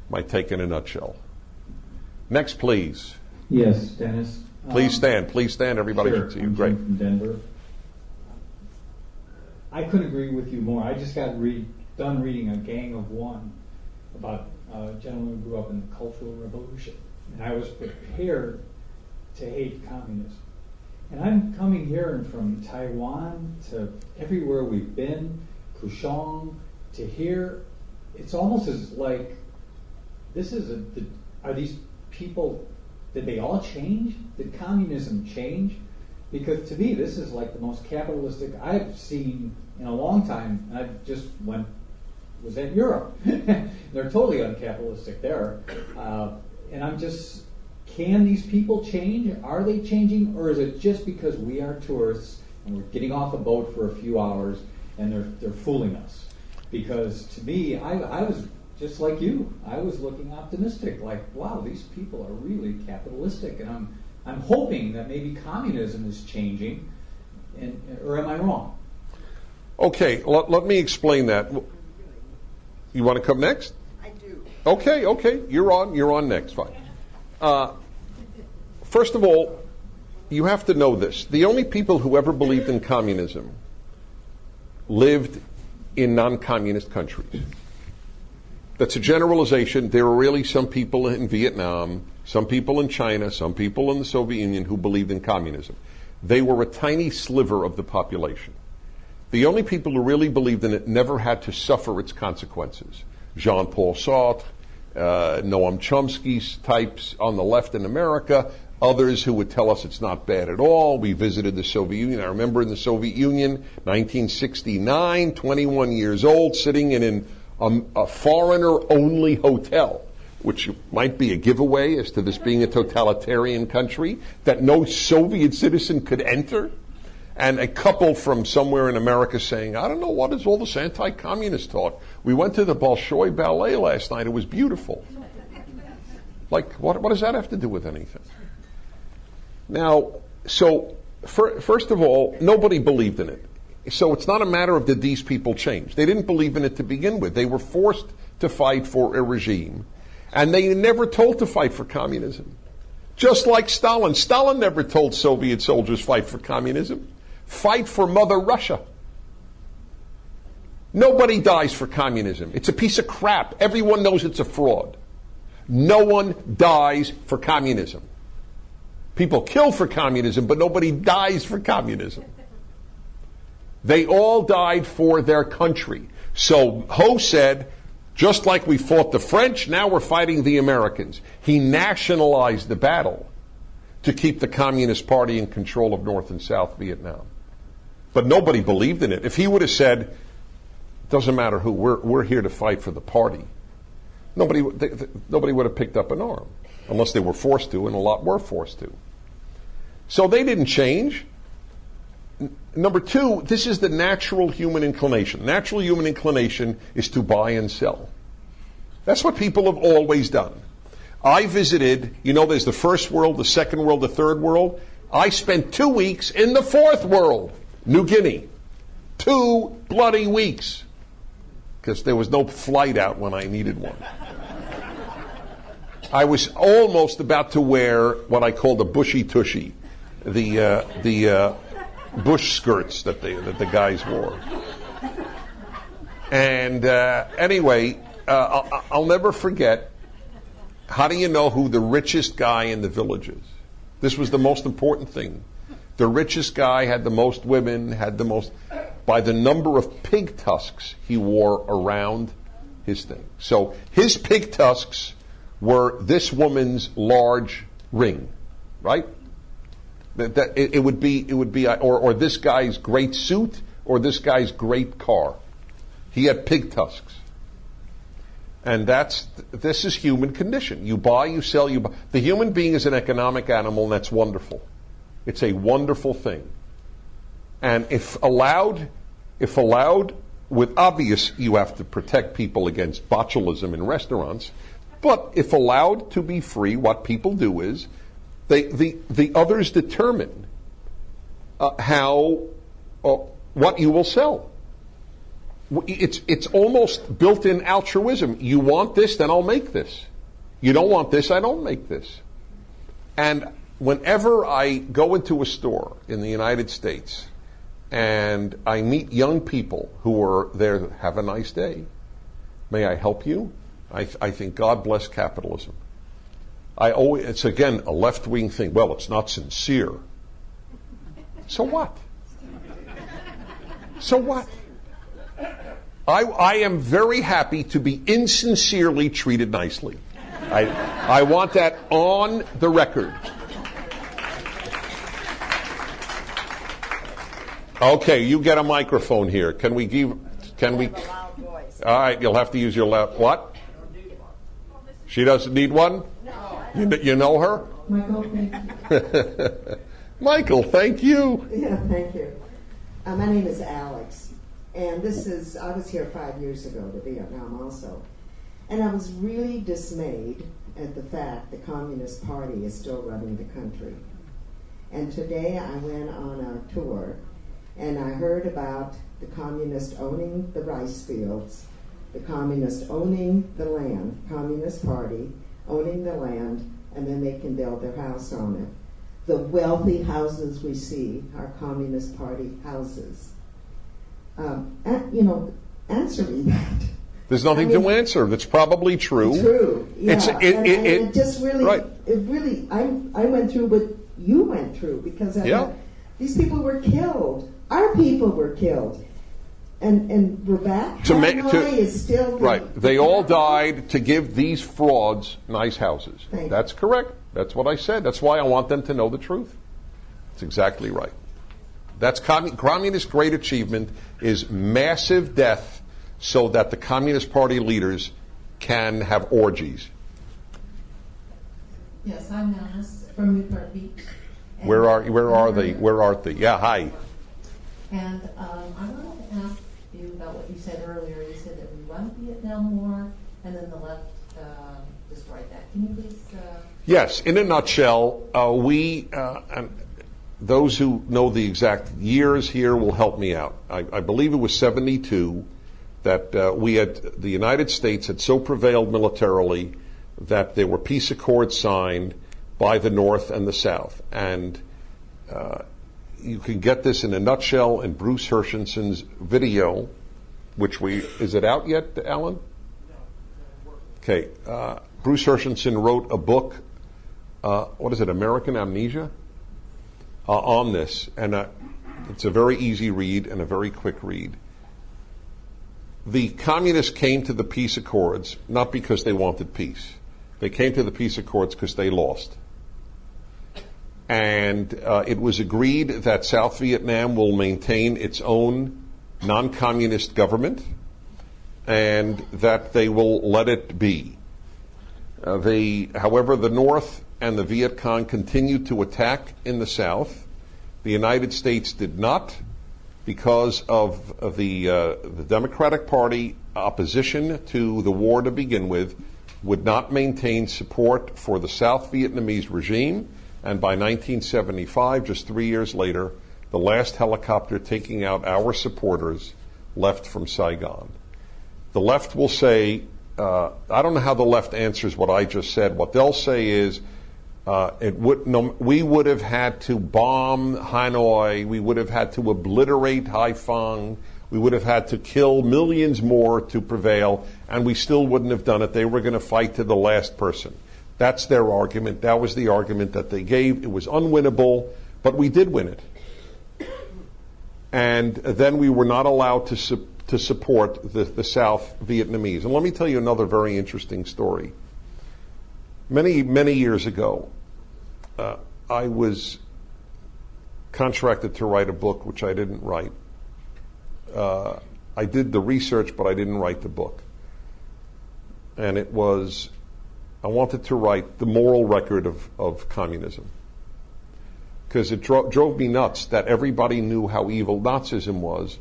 my take in a nutshell. Next, please. Yes, Dennis. Please stand. Please stand. Everybody Sure. can see you. I'm Great. Jim from Denver. I couldn't agree with you more. I just got done reading A Gang of One about a gentleman who grew up in the Cultural Revolution. And I was prepared to hate communism. And I'm coming here from Taiwan to everywhere we've been, Kushong, to here. It's almost as like, are these people, did they all change? Did communism change? Because to me, this is like the most capitalistic I've seen in a long time. I just was at Europe. They're totally uncapitalistic there. And I'm just, can these people change? Are they changing? Or is it just because we are tourists and we're getting off a boat for a few hours and they're fooling us? Because to me, I was just like you. I was looking optimistic, like, wow, these people are really capitalistic. And I'm hoping that maybe communism is changing. Or am I wrong? Okay, let me explain that. You want to come next? I do. Okay, you're on next, fine. First of all, you have to know this. The only people who ever believed in communism lived in non-communist countries. That's a generalization. There were really some people in Vietnam, some people in China, some people in the Soviet Union who believed in communism. They were a tiny sliver of the population. The only people who really believed in it never had to suffer its consequences. Jean-Paul Sartre, Noam Chomsky's types on the left in America, others who would tell us it's not bad at all. We visited the Soviet Union. I remember in the Soviet Union, 1969, 21 years old, sitting in a foreigner-only hotel, which might be a giveaway as to this being a totalitarian country, that no Soviet citizen could enter. And a couple from somewhere in America saying, I don't know, what is all this anti-communist talk? We went to the Bolshoi Ballet last night. It was beautiful. Like, what does that have to do with anything? Now, so, first of all, nobody believed in it. So it's not a matter of did these people change. They didn't believe in it to begin with. They were forced to fight for a regime. And they never told to fight for communism. Just like Stalin. Stalin never told Soviet soldiers fight for communism. Fight for Mother Russia. Nobody dies for communism. It's a piece of crap. Everyone knows it's a fraud. No one dies for communism. People kill for communism, but nobody dies for communism. They all died for their country. So Ho said, just like we fought the French, now we're fighting the Americans. He nationalized the battle to keep the Communist Party in control of North and South Vietnam. But nobody believed in it. If he would have said, doesn't matter who, we're here to fight for the party, nobody would have picked up an arm, unless they were forced to, and a lot were forced to. So they didn't change. Number two, this is the natural human inclination. Natural human inclination is to buy and sell. That's what people have always done. I visited, there's the first world, the second world, the third world. I spent 2 weeks in the fourth world, New Guinea. 2 bloody weeks. Because there was no flight out when I needed one. I was almost about to wear what I call the bushy tushy, the bush skirts that the guys wore. And anyway, I'll never forget. How do you know who the richest guy in the village is? This was the most important thing. The richest guy had the most women, had the most, by the number of pig tusks he wore around his thing. So his pig tusks were this woman's large ring, right? It would be, or this guy's great suit, or this guy's great car. He had pig tusks. And this is human condition. You buy, you sell, you buy. The human being is an economic animal, and that's wonderful. It's a wonderful thing. And if allowed, with obvious, you have to protect people against botulism in restaurants, but if allowed to be free, what people do is, the others determine what you will sell. It's almost built-in altruism. You want this, then I'll make this. You don't want this, I don't make this. And whenever I go into a store in the United States and I meet young people who are there, have a nice day, may I help you? I think God bless capitalism. It's again a left-wing thing. Well, it's not sincere. So what? So what? I am very happy to be insincerely treated nicely. I want that on the record. Okay, you get a microphone here. Can we? Loud voice. All right, you'll have to use your loud. What? She doesn't need one? No. You know her? Michael, thank you. Michael, thank you. Yeah, thank you. My name is Alex, and I was here 5 years ago to Vietnam also, and I was really dismayed at the fact the Communist Party is still running the country. And today I went on a tour, and I heard about the communists owning the rice fields, the communists owning the land, Communist Party owning the land, and then they can build their house on it. The wealthy houses we see are Communist Party houses. Answer me that. There's nothing to answer. That's probably true. True. Yeah. It just really, right. I went through what you went through because these people were killed. Our people were killed. And we're back. Hanoi is still right. They all died to give these frauds nice houses. That's correct. That's what I said. That's why I want them to know the truth. That's exactly right. That's communist great achievement is massive death so that the Communist Party leaders can have orgies. Yes, I'm Alice from Newport Beach. Where are they? Yeah, hi. And I wanted to ask you about what you said earlier. You said that we won the Vietnam War, and then the left destroyed that. Can you please? Yes, in a nutshell, and those who know the exact years here will help me out. I believe it was 1972 that the United States had so prevailed militarily that there were peace accords signed by the North and the South. And you can get this in a nutshell in Bruce Hershensen's video, which is it out yet, Alan? Okay. Bruce Hershensen wrote a book, what is it, American Amnesia? On this. And it's a very easy read and a very quick read. The communists came to the peace accords not because they wanted peace. They came to the peace accords because they lost. And it was agreed that South Vietnam will maintain its own non-communist government and that they will let it be. However, the North and the Viet Cong continued to attack in the South. The United States did not, because of the Democratic Party opposition to the war to begin with, would not maintain support for the South Vietnamese regime. And by 1975, just 3 years later, the last helicopter taking out our supporters left from Saigon. The left will say, I don't know how the left answers what I just said. What they'll say is, we would have had to bomb Hanoi, we would have had to obliterate Haiphong, we would have had to kill millions more to prevail, and we still wouldn't have done it. They were going to fight to the last person. That's their argument. That was the argument that they gave. It was unwinnable, but we did win it. And then we were not allowed to support the South Vietnamese. And let me tell you another very interesting story. Many, many years ago, I was contracted to write a book, which I didn't write. I did the research, but I didn't write the book. And it was, I wanted to write the moral record of communism. Because it drove me nuts that everybody knew how evil Nazism was,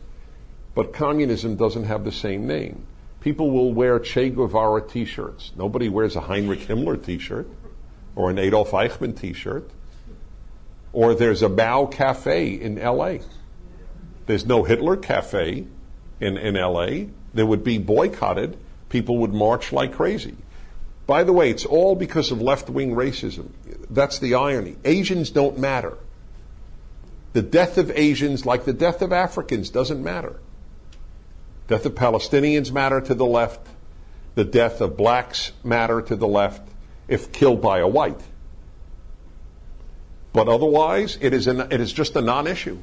but communism doesn't have the same name. People will wear Che Guevara t-shirts. Nobody wears a Heinrich Himmler t-shirt or an Adolf Eichmann t-shirt. Or there's a Mao Cafe in L.A. There's no Hitler Cafe in L.A. They would be boycotted. People would march like crazy. By the way, it's all because of left-wing racism. That's the irony. Asians don't matter. The death of Asians, like the death of Africans, doesn't matter. Death of Palestinians matter to the left. The death of blacks matter to the left if killed by a white. But otherwise, it is just a non-issue.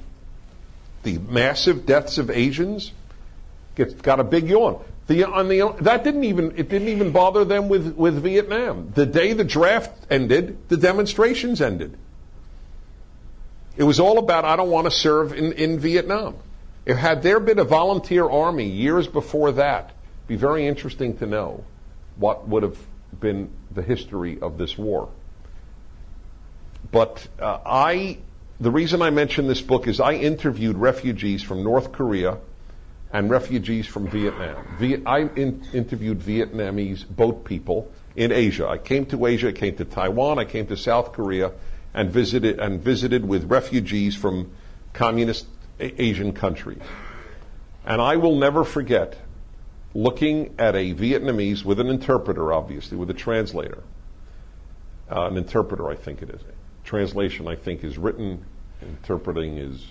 The massive deaths of Asians got a big yawn. It didn't even bother them with Vietnam. The day the draft ended, the demonstrations ended. It was all about, I don't want to serve in Vietnam. Had there been a volunteer army years before that, it'd be very interesting to know what would have been the history of this war. But the reason I mention this book is I interviewed refugees from North Korea and refugees from Vietnam. I interviewed Vietnamese boat people in Asia. I came to Asia, I came to Taiwan, I came to South Korea, and visited with refugees from communist Asian countries. And I will never forget looking at a Vietnamese with an interpreter, obviously, with a translator. An interpreter, I think it is. Translation, I think, is written. Interpreting is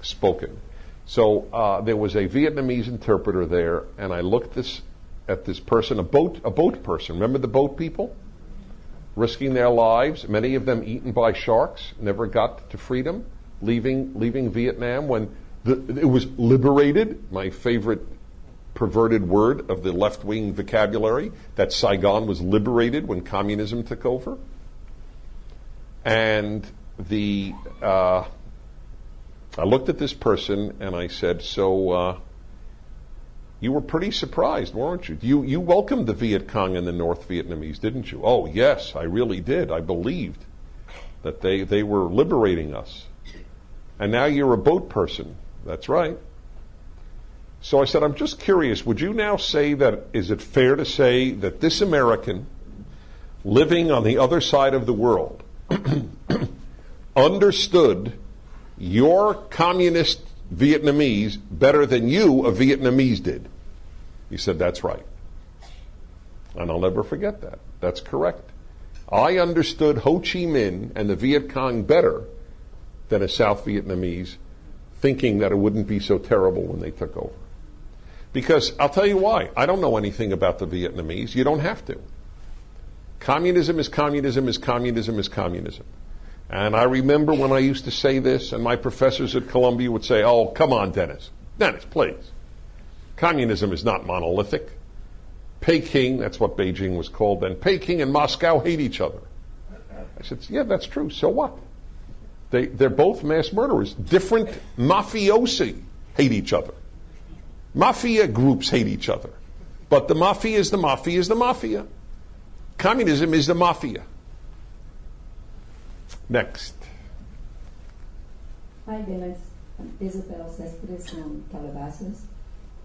spoken. So there was a Vietnamese interpreter there, and I looked at this person, a boat person. Remember the boat people? Risking their lives, many of them eaten by sharks, never got to freedom, leaving Vietnam when it was liberated, my favorite perverted word of the left-wing vocabulary, that Saigon was liberated when communism took over. And I looked at this person and I said, so you were pretty surprised, weren't you? You welcomed the Viet Cong and the North Vietnamese, didn't you? Oh, yes, I really did. I believed that they were liberating us. And now you're a boat person. That's right. So I said, I'm just curious, would you now say that, is it fair to say that this American living on the other side of the world understood your communist Vietnamese better than you, a Vietnamese, did? He said, that's right. And I'll never forget that. That's correct. I understood Ho Chi Minh and the Viet Cong better than a South Vietnamese, thinking that it wouldn't be so terrible when they took over. Because I'll tell you why. I don't know anything about the Vietnamese. You don't have to. Communism is communism is communism is communism. And I remember when I used to say this, and my professors at Columbia would say, oh, come on, Dennis. Dennis, please. Communism is not monolithic. Peking, that's what Beijing was called then, Peking and Moscow hate each other. I said, yeah, that's true. So what? They're both mass murderers. Different mafiosi hate each other. Mafia groups hate each other. But the mafia is the mafia is the mafia. Communism is the mafia. Next. Hi, Dennis. I'm Isabel Cespedes from Calabasas.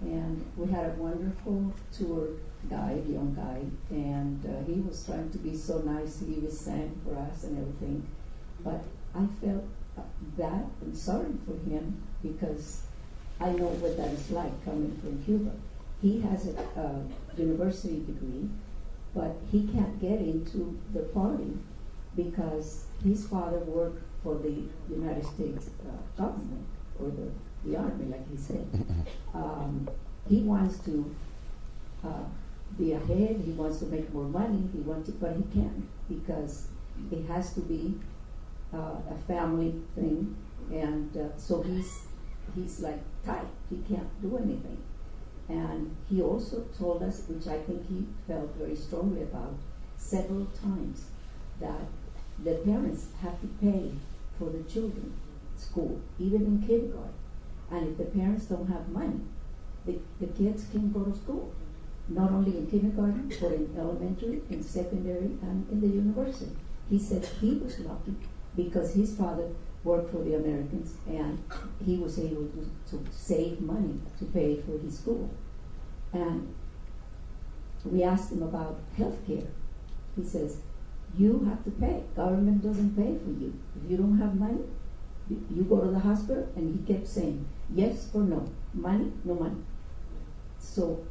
And we had a wonderful tour guide, young guy, and he was trying to be so nice. He was sang for us and everything. But I felt bad and sorry for him because I know what that is like coming from Cuba. He has a university degree, but he can't get into the party because his father worked for the United States government or the army, like he said. He wants to be ahead. He wants to make more money. But he can't because it has to be a family thing, and so he's like tight. He can't do anything. And he also told us, which I think he felt very strongly about, several times that the parents have to pay for the children school, even in kindergarten. And if the parents don't have money, the kids can go to school, not only in kindergarten, but in elementary, in secondary, and in the university. He said he was lucky because his father worked for the Americans and he was able to save money to pay for his school. And we asked him about health care. He says, you have to pay. Government doesn't pay for you. If you don't have money, you go to the hospital. And he kept saying, yes or no. Money, no money. So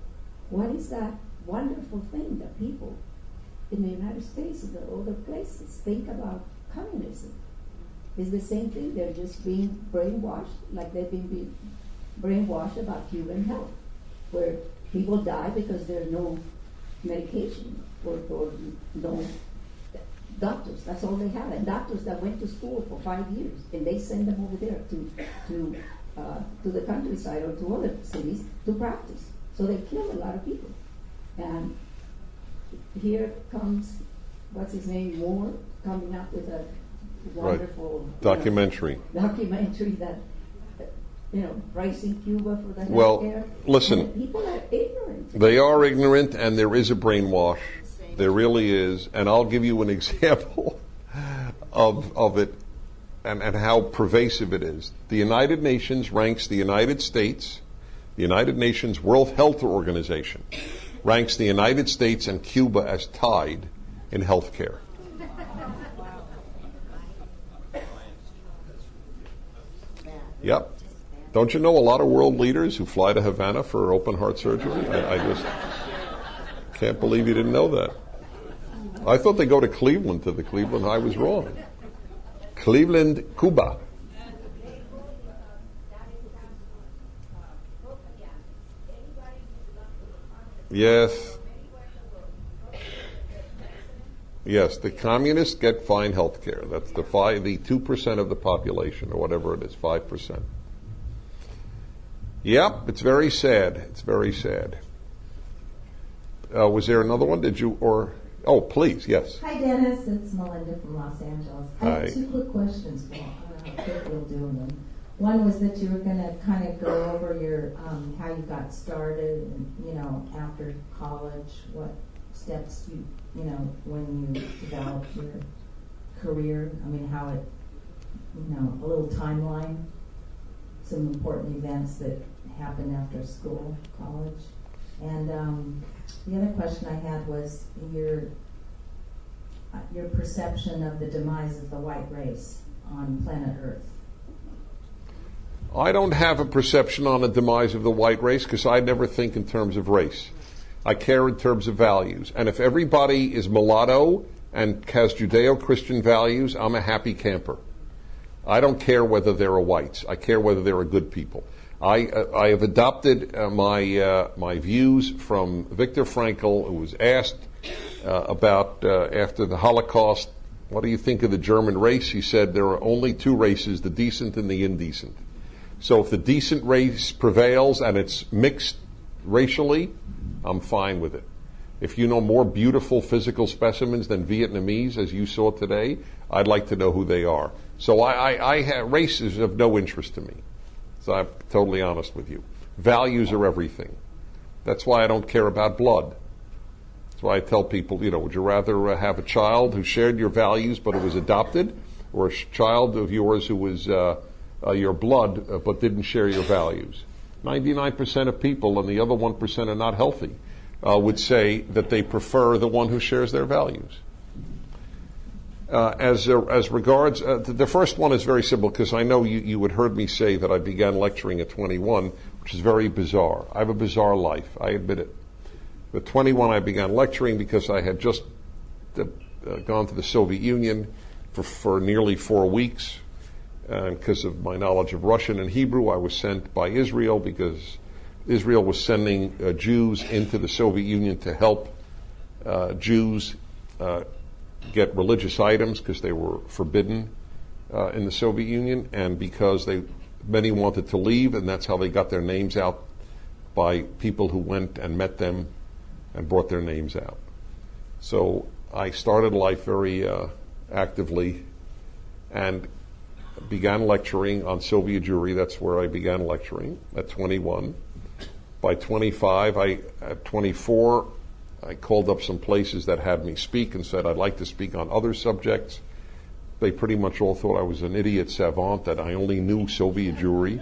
what is that wonderful thing that people in the United States and the other places think about communism? It's the same thing. They're just being brainwashed, like they've been brainwashed about Cuban health, where people die because there's no medication or no doctors. That's all they have. And doctors that went to school for 5 years, and they send them over there to the countryside or to other cities to practice. So they kill a lot of people. And here comes, what's his name, Moore, coming up with a wonderful documentary that, pricing Cuba for the health well, care. Listen, And people are ignorant. They are ignorant, and there is a brainwash. There really is. And I'll give you an example of it and how pervasive it is. The United Nations ranks the United States, the United Nations World Health Organization ranks the United States and Cuba as tied in health care. Yep. Don't you know a lot of world leaders who fly to Havana for open heart surgery? I just can't believe you didn't know that. I thought they go to Cleveland, to the Cleveland. I was wrong. Cleveland, Cuba. Yes. Yes, the communists get fine health care. That's the 2% of the population, or whatever it is, 5%. Yep, it's very sad. It's very sad. Was there another one? Did you, or, oh, please, yes. Hi, Dennis. It's Melinda from Los Angeles. I Hi. have 2 quick questions for you. I don't know how quick we'll do them. One was that you were going to kind of go over your how you got started, and after college, what steps when you developed your career. I mean, how it, a little timeline, some important events that happened after school, college, and the other question I had was your perception of the demise of the white race on planet Earth. I don't have a perception on the demise of the white race because I never think in terms of race. I care in terms of values. And if everybody is mulatto and has Judeo-Christian values, I'm a happy camper. I don't care whether they're whites. I care whether they're good people. I have adopted my views from Viktor Frankl, who was asked about after the Holocaust, what do you think of the German race? He said there are only two races, the decent and the indecent. So if the decent race prevails and it's mixed racially, I'm fine with it. If you know more beautiful physical specimens than Vietnamese, as you saw today, I'd like to know who they are. So race is of no interest to me. So I'm totally honest with you. Values are everything. That's why I don't care about blood. That's why I tell people, would you rather have a child who shared your values but who was adopted, or a child of yours who was your blood but didn't share your values? 99% of people, and the other 1% are not healthy, would say that they prefer the one who shares their values. As regards, the first one is very simple, because I know you had heard me say that I began lecturing at 21, which is very bizarre. I have a bizarre life, I admit it. At 21, I began lecturing because I had just gone to the Soviet Union for nearly 4 weeks. And because of my knowledge of Russian and Hebrew, I was sent by Israel because Israel was sending Jews into the Soviet Union to help Jews get religious items because they were forbidden in the Soviet Union, and because many wanted to leave, and that's how they got their names out, by people who went and met them and brought their names out. So I started life very actively and began lecturing on Soviet Jewry. That's where I began lecturing at 21. By 25, at 24, I called up some places that had me speak and said I'd like to speak on other subjects. They pretty much all thought I was an idiot savant, that I only knew Soviet Jewry.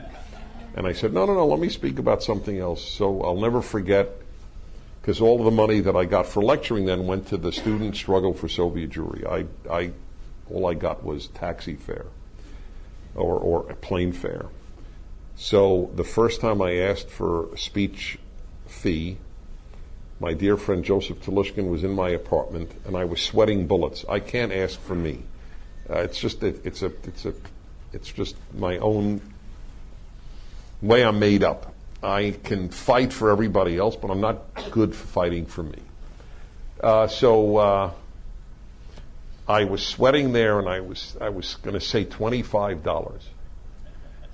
And I said, no, let me speak about something else. So I'll never forget, because all of the money that I got for lecturing then went to the student struggle for Soviet Jewry. All I got was taxi fare or a plane fare. So the first time I asked for a speech fee, my dear friend Joseph Telushkin was in my apartment, and I was sweating bullets. I can't ask for me. It's just my own way I'm made up. I can fight for everybody else, but I'm not good for fighting for me. So I was sweating there, and I was going to say $25.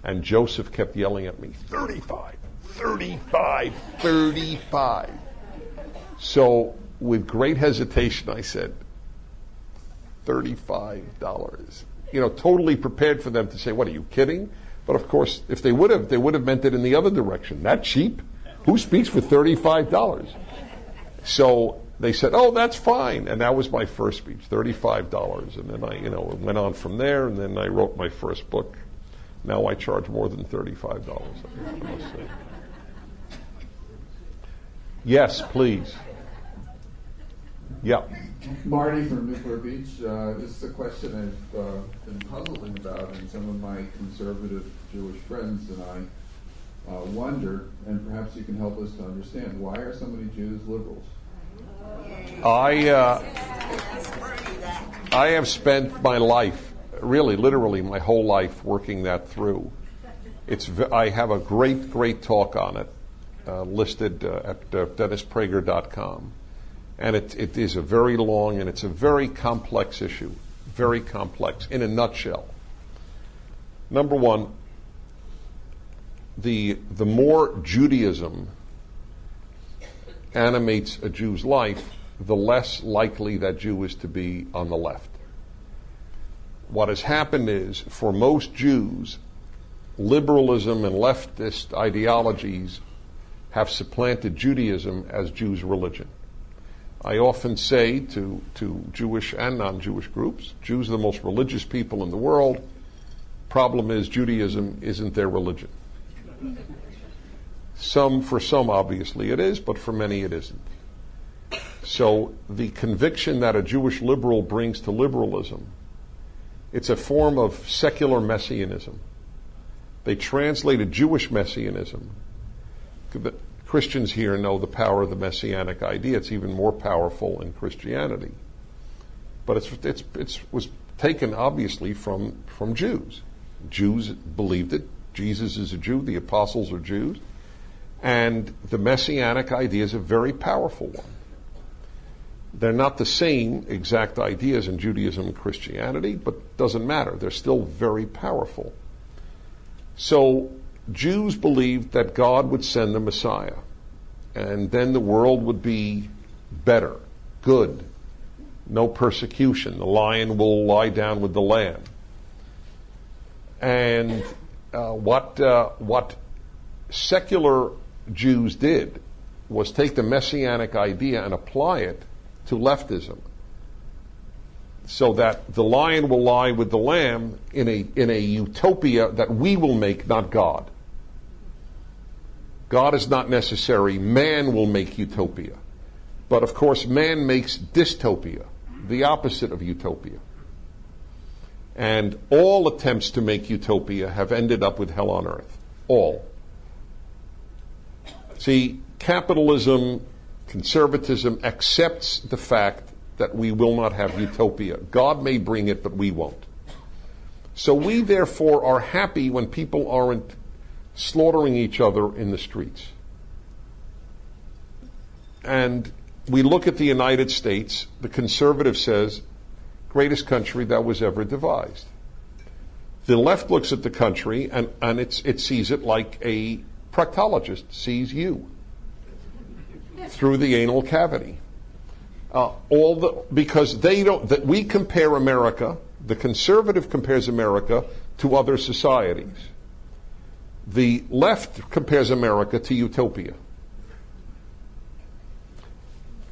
And Joseph kept yelling at me, 35, 35, 35. So with great hesitation, I said, $35. Totally prepared for them to say, what, are you kidding? But of course, if they would have meant it in the other direction. That cheap? Who speaks for $35? So they said, oh, that's fine. And that was my first speech, $35. And then I, went on from there, and then I wrote my first book. Now I charge more than $35, I must say. Yes, please. Yeah. Marty from Newport Beach. This is a question I've been puzzling about, and some of my conservative Jewish friends and I wonder, and perhaps you can help us to understand, why are so many Jews liberals? I have spent my life, really, literally my whole life, working that through. I have a great talk on it, listed at DennisPrager.com. And it is a very long, and it's a very complex issue. Very complex, in a nutshell. Number one, the more Judaism animates a Jew's life, the less likely that Jew is to be on the left. What has happened is, for most Jews, liberalism and leftist ideologies have supplanted Judaism as Jews' religion. I often say to Jewish and non-Jewish groups, Jews are the most religious people in the world. Problem is, Judaism isn't their religion. For some, obviously it is, but for many it isn't. So the conviction that a Jewish liberal brings to liberalism, it's a form of secular messianism. They translated Jewish messianism. The Christians here know the power of the messianic idea. It's even more powerful in Christianity. but it was taken obviously from Jews. Jews believed it. Jesus is a Jew. The apostles are Jews. And the messianic idea is a very powerful one. They're not the same exact ideas in Judaism and Christianity, but it doesn't matter. They're still very powerful. So Jews believed that God would send the Messiah, and then the world would be better, good, no persecution. The lion will lie down with the lamb. And what secular Jews did was take the messianic idea and apply it to leftism, so that the lion will lie with the lamb in a utopia that we will make, not God. God is not necessary. Man will make utopia. But of course, man makes dystopia, the opposite of utopia. And all attempts to make utopia have ended up with hell on earth. All. See, capitalism, conservatism accepts the fact that we will not have utopia. God may bring it, but we won't. So we therefore are happy when people aren't slaughtering each other in the streets. And we look at the United States, the conservative says, greatest country that was ever devised. The left looks at the country and it sees it like a proctologist sees you through the anal cavity. Because we compare America, the conservative compares America to other societies. The left compares America to utopia.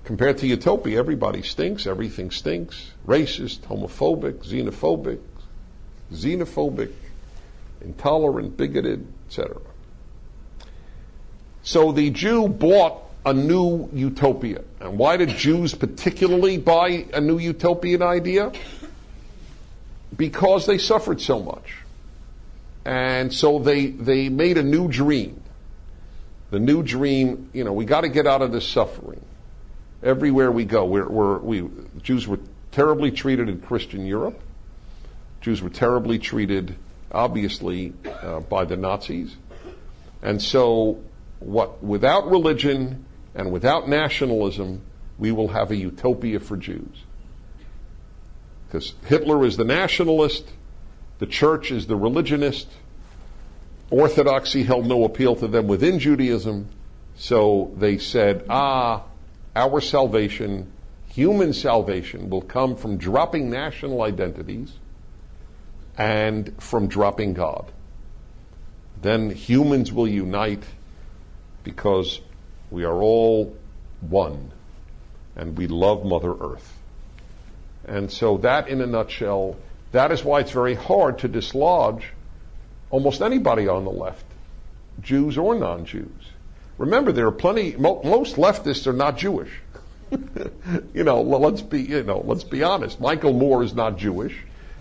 Compared to utopia, everybody stinks, everything stinks. Racist, homophobic, xenophobic, intolerant, bigoted, etc. So the Jew bought a new utopia. And why did Jews particularly buy a new utopian idea? Because they suffered so much. And so they made a new dream. The new dream, we got to get out of this suffering. Everywhere we go, Jews were terribly treated in Christian Europe. Jews were terribly treated, obviously, by the Nazis. And so, without religion and without nationalism, we will have a utopia for Jews. Because Hitler is the nationalist, the church is the religionist, orthodoxy held no appeal to them within Judaism, so they said, our salvation, human salvation, will come from dropping national identities and from dropping God. Then humans will unite because we are all one and we love Mother Earth. And so that, in a nutshell, that is why it's very hard to dislodge almost anybody on the left, Jews or non-Jews. Remember, there are most leftists are not Jewish. Let's be honest. Michael Moore is not Jewish.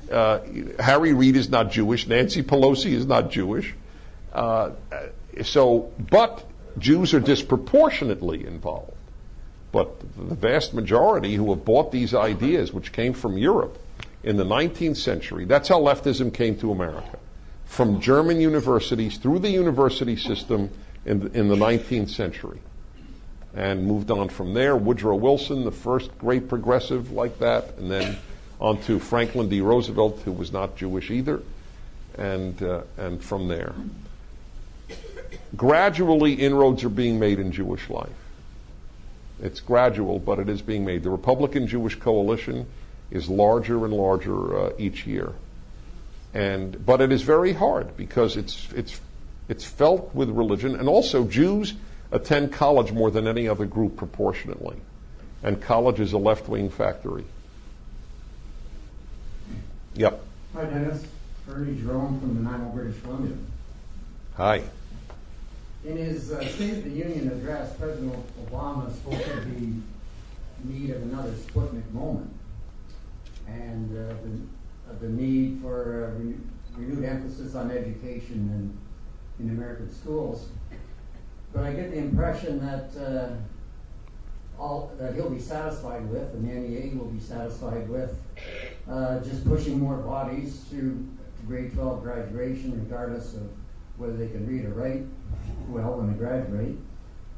Harry Reid is not Jewish. Nancy Pelosi is not Jewish. But Jews are disproportionately involved. But the vast majority who have bought these ideas, which came from Europe in the 19th century, that's how leftism came to America. From German universities, through the university system in the 19th century. And moved on from there. Woodrow Wilson, the first great progressive like that, and then on to Franklin D. Roosevelt, who was not Jewish either, and from there. Gradually, inroads are being made in Jewish life. It's gradual, but it is being made. The Republican Jewish Coalition is larger and larger each year, but it is very hard because it's felt with religion, and also Jews attend college more than any other group proportionately, and college is a left-wing factory. Yep. Hi, Dennis. Ernie Jerome from Nanaimo, British Columbia. Hi. In his State of the Union address, President Obama spoke of the need of another Sputnik moment and the need for renewed emphasis on education in American schools. But I get the impression that all that he'll be satisfied with, and the NEA will be satisfied with, just pushing more bodies through grade 12 graduation, regardless of whether they can read or write well when they graduate,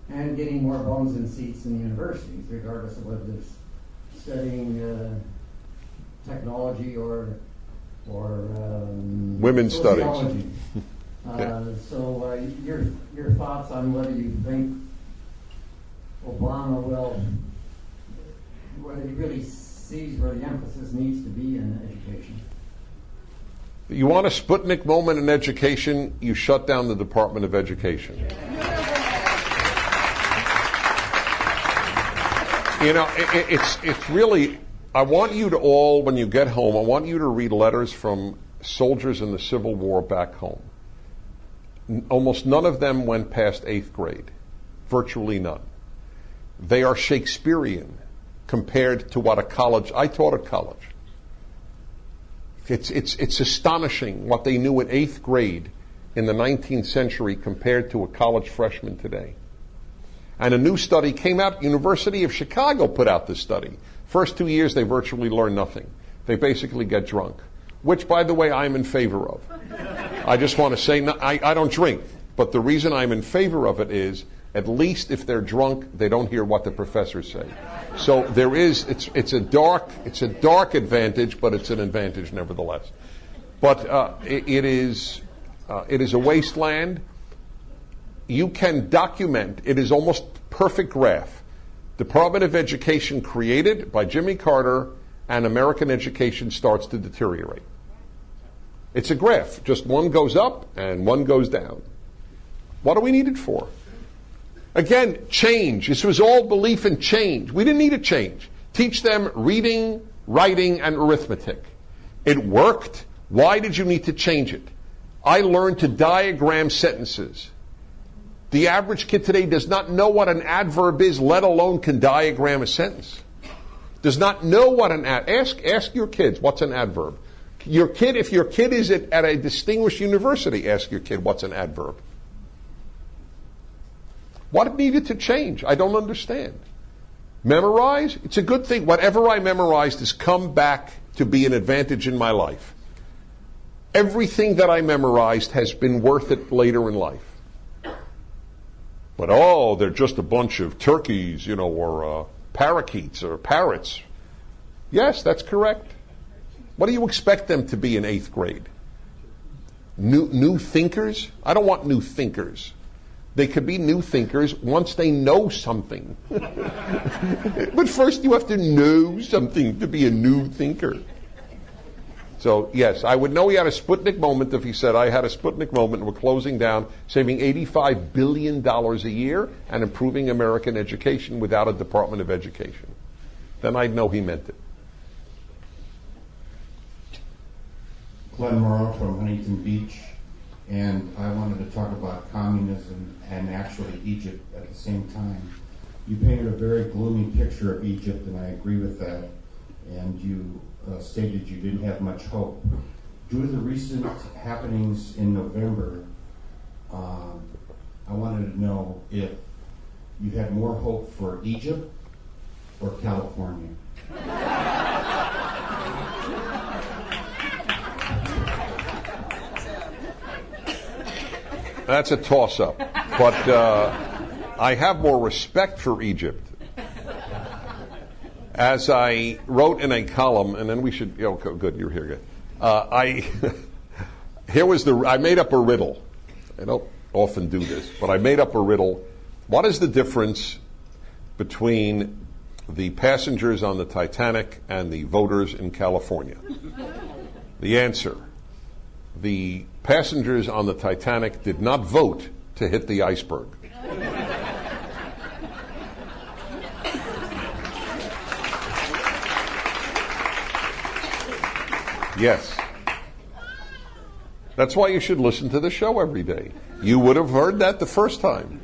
and getting more bums in seats in the universities, regardless of whether they're studying technology or women's studies. So your thoughts on whether you think Obama whether he really sees where the emphasis needs to be in education? You want a Sputnik moment in education, you shut down the Department of Education. You know, it's really, I want you to all, when you get home, I want you to read letters from soldiers in the Civil War back home. Almost none of them went past 8th grade. Virtually none. They are Shakespearean compared to what a college, I taught at college. It's astonishing what they knew in 8th grade in the 19th century compared to a college freshman today. And a new study came out. University of Chicago put out this study. First 2 years, they virtually learn nothing. They basically get drunk, which, by the way, I'm in favor of. I just want to say, I don't drink, but the reason I'm in favor of it is, at least if they're drunk, they don't hear what the professors say. So there is, it's a dark advantage, but it's an advantage nevertheless. But it is a wasteland. You can document, it is almost perfect graph. Department of Education created by Jimmy Carter, and American education starts to deteriorate. It's a graph. Just one goes up and one goes down. What do we need it for? Again, change. This was all belief in change. We didn't need a change. Teach them reading, writing, and arithmetic. It worked. Why did you need to change it? I learned to diagram sentences. The average kid today does not know what an adverb is, let alone can diagram a sentence. Does not know what an ask your kids, what's an adverb? Your kid, if your kid is at a distinguished university, ask your kid what's an adverb. What needed to change? I don't understand. Memorize? It's a good thing. Whatever I memorized has come back to be an advantage in my life. Everything that I memorized has been worth it later in life. But they're just a bunch of turkeys, or parakeets or parrots. Yes, that's correct. What do you expect them to be in 8th grade? New thinkers? I don't want new thinkers. They could be new thinkers once they know something. But first you have to know something to be a new thinker. So, yes, I would know he had a Sputnik moment if he said, I had a Sputnik moment and we're closing down, saving $85 billion a year and improving American education without a Department of Education. Then I'd know he meant it. Glenn Morrow from Huntington Beach, and I wanted to talk about communism and actually Egypt at the same time. You painted a very gloomy picture of Egypt, and I agree with that, and you stated you didn't have much hope. Due to the recent happenings in November, I wanted to know if you had more hope for Egypt or California. That's a toss-up. But I have more respect for Egypt. As I wrote in a column, and then we should, good, you're here, good. I made up a riddle. I don't often do this, but I made up a riddle. What is the difference between the passengers on the Titanic and the voters in California? The answer: the passengers on the Titanic did not vote to hit the iceberg. Yes. That's why you should listen to the show every day. You would have heard that the first time.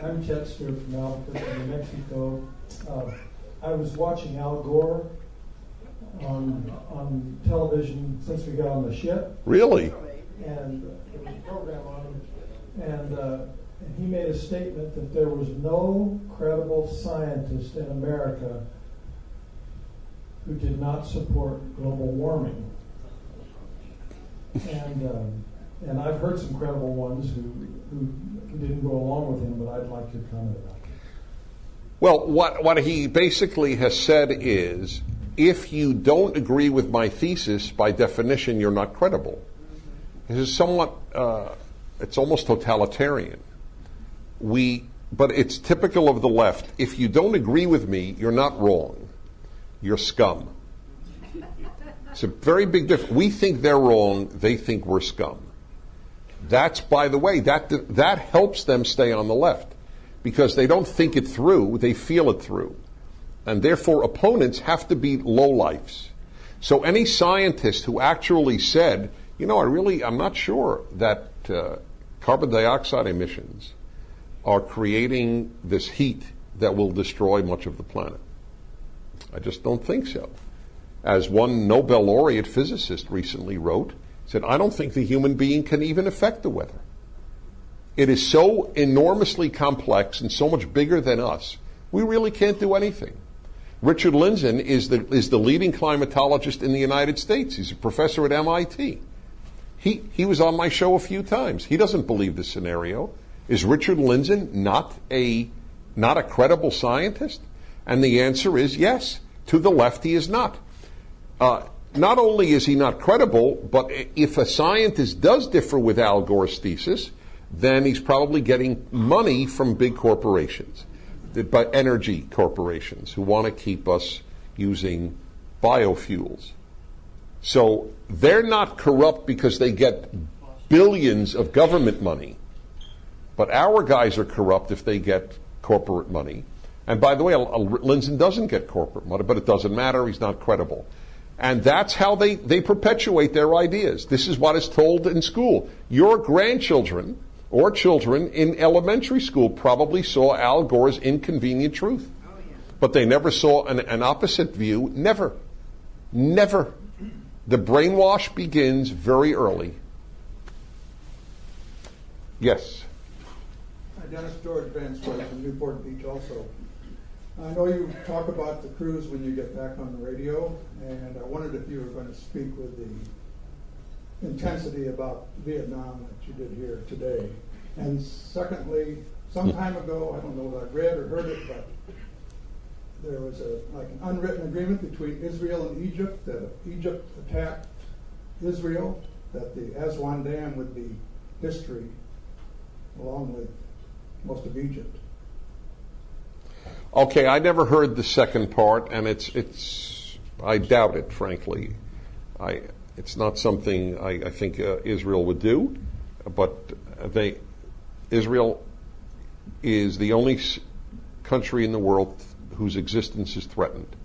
I'm Chester from Albuquerque, New Mexico. I was watching Al Gore on television since we got on the ship. Really? And there was a program on him. And and he made a statement that there was no credible scientist in America who did not support global warming. And I've heard some credible ones who didn't go along with him, but I'd like your comment about that. Well, what he basically has said is, if you don't agree with my thesis, by definition, you're not credible. This is somewhat, it's almost totalitarian. But it's typical of the left. If you don't agree with me, you're not wrong. You're scum. It's a very big difference. We think they're wrong. They think we're scum. That's, by the way, that helps them stay on the left, because they don't think it through. They feel it through. And therefore, opponents have to be lowlifes. So any scientist who actually said, I'm not sure that carbon dioxide emissions are creating this heat that will destroy much of the planet. I just don't think so. As one Nobel laureate physicist recently wrote, said, I don't think the human being can even affect the weather. It is so enormously complex and so much bigger than us, we really can't do anything. Richard Lindzen is the leading climatologist in the United States. He's a professor at MIT. He was on my show a few times. He doesn't believe this scenario. Is Richard Lindzen not a credible scientist? And the answer is yes. To the left, he is not. Not only is he not credible, but if a scientist does differ with Al Gore's thesis, then he's probably getting money from big corporations, but energy corporations who want to keep us using biofuels. So they're not corrupt because they get billions of government money, but our guys are corrupt if they get corporate money. And by the way, Lindzen doesn't get corporate money, but it doesn't matter. He's not credible. And that's how they perpetuate their ideas. This is what is told in school. Your grandchildren or children in elementary school probably saw Al Gore's Inconvenient Truth. Oh, yeah. But they never saw an opposite view. Never. Never. The brainwash begins very early. Yes? Dennis George Van Square from Newport Beach also. I know you talk about the cruise when you get back on the radio, and I wondered if you were going to speak with the intensity about Vietnam that you did here today. And secondly, some time ago, I don't know whether I read or heard it, but there was an unwritten agreement between Israel and Egypt that if Egypt attacked Israel, that the Aswan Dam would be history along with most of Egypt. Okay, I never heard the second part, and I doubt it, frankly. It's not something I think Israel would do, but Israel is the only country in the world whose existence is threatened.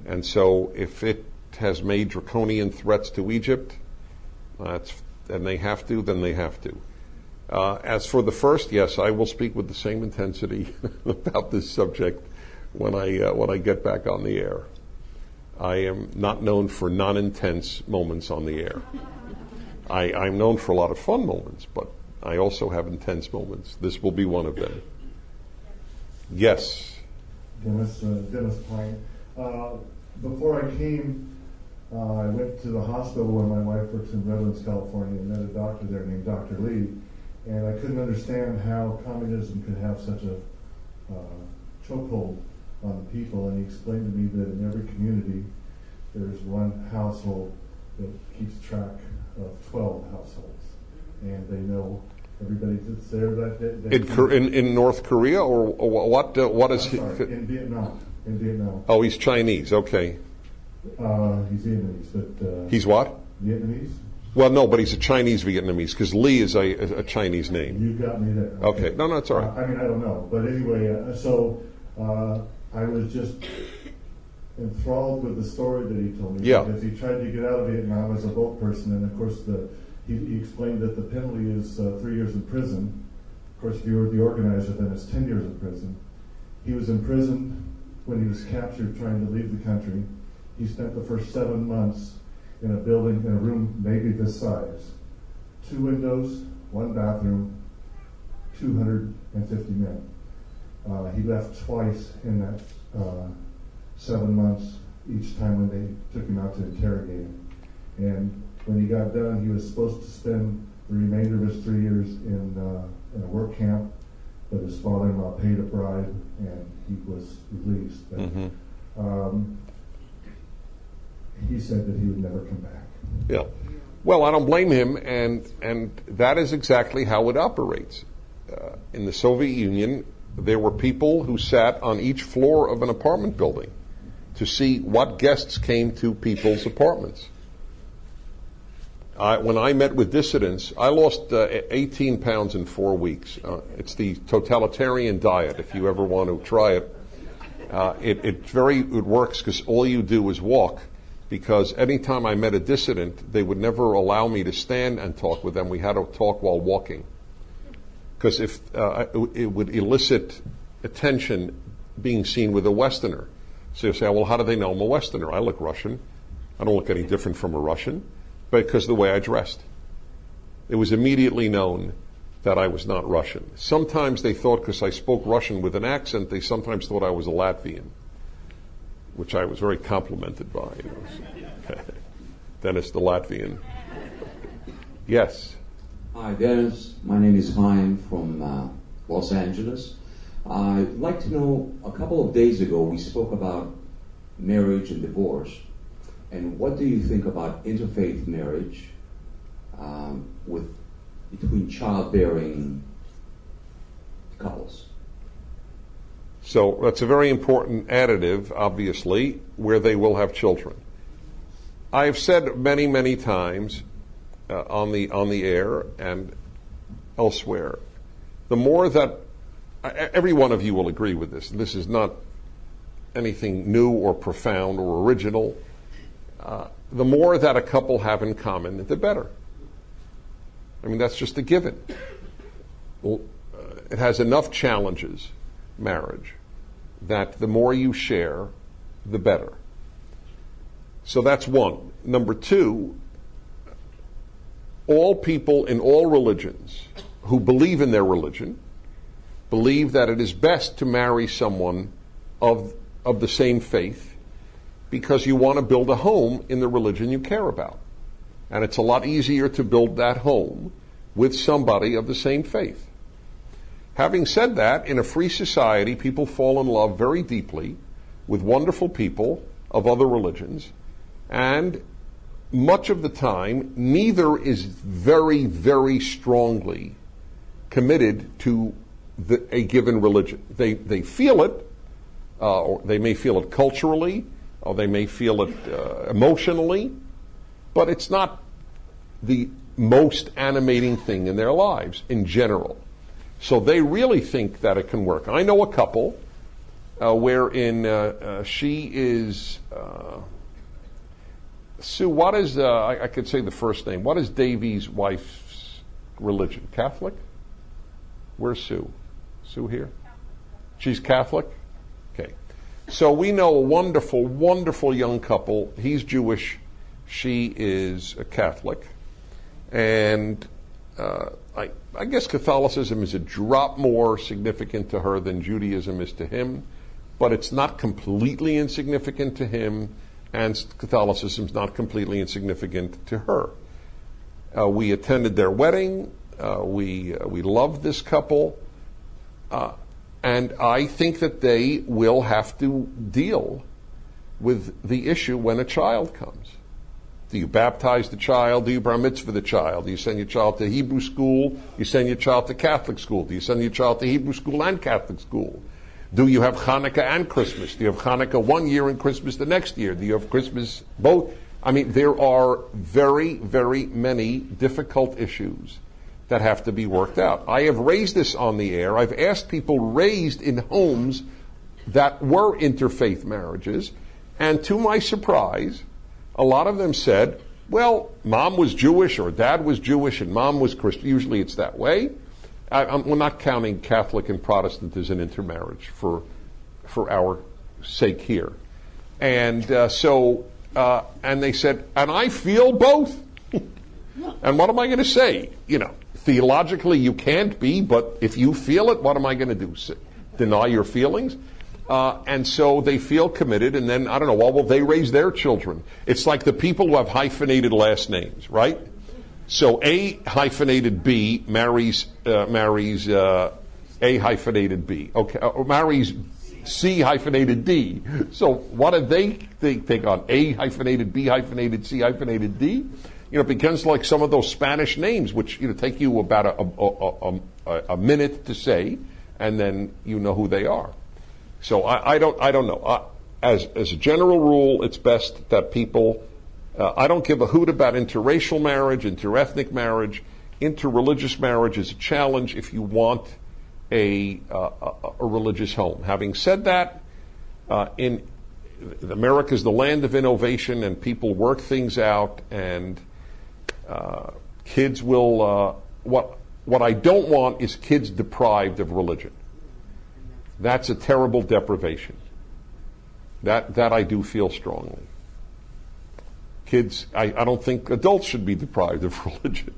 And so if it has made draconian threats to Egypt, and they have to, then they have to. As for the first, yes, I will speak with the same intensity about this subject when I get back on the air. I am not known for non-intense moments on the air. I'm known for a lot of fun moments, but I also have intense moments. This will be one of them. Yes. Dennis Pine. Before I came, I went to the hospital where my wife works in Redlands, California, and met a doctor there named Dr. Lee. And I couldn't understand how communism could have such a chokehold on the people. And he explained to me that in every community, there's one household that keeps track of 12 households. And they know everybody that's there that day. In North Korea, or what? What is he? In Vietnam. In Vietnam. Oh, he's Chinese. Okay. He's Vietnamese, but he's what? Vietnamese. Well, no, but he's a Chinese Vietnamese, because Lee is a Chinese name. You got me there. Okay. No, it's all right. I don't know. But anyway, I was just enthralled with the story that he told me. Yeah. Because he tried to get out of Vietnam as a boat person, and of course he explained that the penalty is 3 years in prison. Of course, if you were the organizer, then it's 10 years in prison. He was in prison when he was captured trying to leave the country. He spent the first 7 months in a building, in a room maybe this size. 2 windows, 1 bathroom, 250 men. He left twice in that 7 months, each time when they took him out to interrogate him. And when he got done, he was supposed to spend the remainder of his 3 years in a work camp, but his father-in-law paid a bribe, and he was released. But, he said that he would never come back. Yeah. Well, I don't blame him, and that is exactly how it operates. In the Soviet Union, there were people who sat on each floor of an apartment building to see what guests came to people's apartments. When I met with dissidents, I lost 18 pounds in 4 weeks. It's the totalitarian diet, if you ever want to try it. It works because all you do is walk. Because anytime I met a dissident, they would never allow me to stand and talk with them. We had to talk while walking. Because if it would elicit attention being seen with a Westerner. So you say, well, how do they know I'm a Westerner? I look Russian. I don't look any different from a Russian, because of the way I dressed. It was immediately known that I was not Russian. Sometimes they thought, because I spoke Russian with an accent, they sometimes thought I was a Latvian, which I was very complimented by. Dennis the Latvian. Yes. Hi, Dennis. My name is Chaim from Los Angeles. I'd like to know, a couple of days ago we spoke about marriage and divorce. And what do you think about interfaith marriage between childbearing couples? So that's a very important additive, obviously, where they will have children. I have said many, many times on the air and elsewhere, the more that every one of you will agree with this. This is not anything new or profound or original. The more that a couple have in common, the better. I mean, that's just a given. It has enough challenges, marriage, that the more you share, the better. So that's one. Number two, all people in all religions who believe in their religion believe that it is best to marry someone of the same faith, because you want to build a home in the religion you care about. And it's a lot easier to build that home with somebody of the same faith. Having said that, in a free society, people fall in love very deeply with wonderful people of other religions, and much of the time, neither is very, very strongly committed to a given religion. They feel it, or they may feel it culturally, or they may feel it emotionally, but it's not the most animating thing in their lives in general. So they really think that it can work. I know a couple wherein she is, Sue, what is, I could say the first name, what is Davy's wife's religion? Catholic? Where's Sue? Sue here? She's Catholic? Okay. So we know a wonderful, wonderful young couple. He's Jewish. She is a Catholic. And I guess Catholicism is a drop more significant to her than Judaism is to him, but it's not completely insignificant to him, and Catholicism is not completely insignificant to her. We attended their wedding. We loved this couple. And I think that they will have to deal with the issue when a child comes. Do you baptize the child? Do you bar mitzvah the child? Do you send your child to Hebrew school? Do you send your child to Catholic school? Do you send your child to Hebrew school and Catholic school? Do you have Hanukkah and Christmas? Do you have Hanukkah one year and Christmas the next year? Do you have Christmas both? I mean, there are very, very many difficult issues that have to be worked out. I have raised this on the air. I've asked people raised in homes that were interfaith marriages, and to my surprise, a lot of them said, well, mom was Jewish or dad was Jewish and mom was Christian. Usually it's that way. We're not counting Catholic and Protestant as an intermarriage for our sake here. And and they said, and I feel both. And what am I going to say? theologically you can't be, but if you feel it, what am I going to do? Deny your feelings? And so they feel committed, and then, I don't know, well, they raise their children. It's like the people who have hyphenated last names, right? So A hyphenated B marries A hyphenated B, okay, or marries C hyphenated D. So what do they think on? A hyphenated B hyphenated C hyphenated D? It becomes like some of those Spanish names, which take you about a minute to say, and then you know who they are. So I don't know. As a general rule, it's best that people. I don't give a hoot about interracial marriage, interethnic marriage. Interreligious marriage is a challenge if you want a religious home. Having said that, America is the land of innovation, and people work things out, and kids will. What I don't want is kids deprived of religion. That's a terrible deprivation. That I do feel strongly. Kids, I don't think adults should be deprived of religion.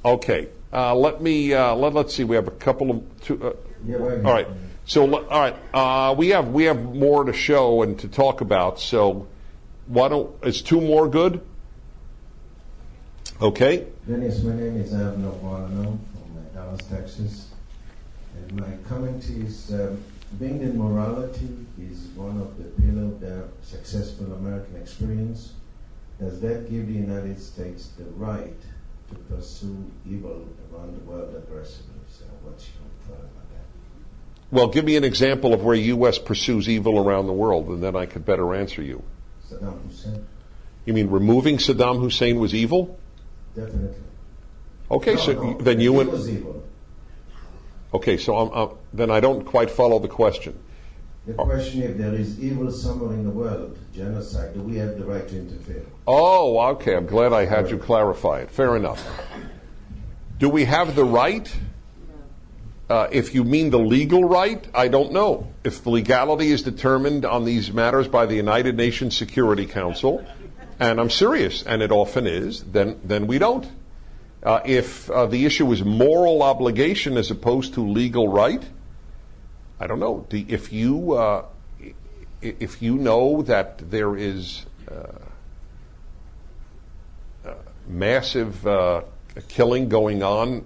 Okay, let's see. We have a couple of all right. So all right, we have more to show and to talk about. So is two more good? Okay. Dennis, my name is Avner Warno from Dallas, Texas. And my comment is being in morality is one of the pillars of the successful American experience. Does that give the United States the right to pursue evil around the world aggressively? So what's your thought about that? Well, give me an example of where U.S. pursues evil around the world, and then I could better answer you. Saddam Hussein. You mean removing Saddam Hussein was evil? Definitely. Okay, then you was evil. Okay, so then I don't quite follow the question. The question, if there is evil somewhere in the world, genocide, do we have the right to interfere? Oh, okay, I'm glad I had you clarify it. Fair enough. Do we have the right? If you mean the legal right, I don't know. If the legality is determined on these matters by the United Nations Security Council, and I'm serious, and it often is, then we don't. If the issue is moral obligation as opposed to legal right, I don't know. If you know that there is massive killing going on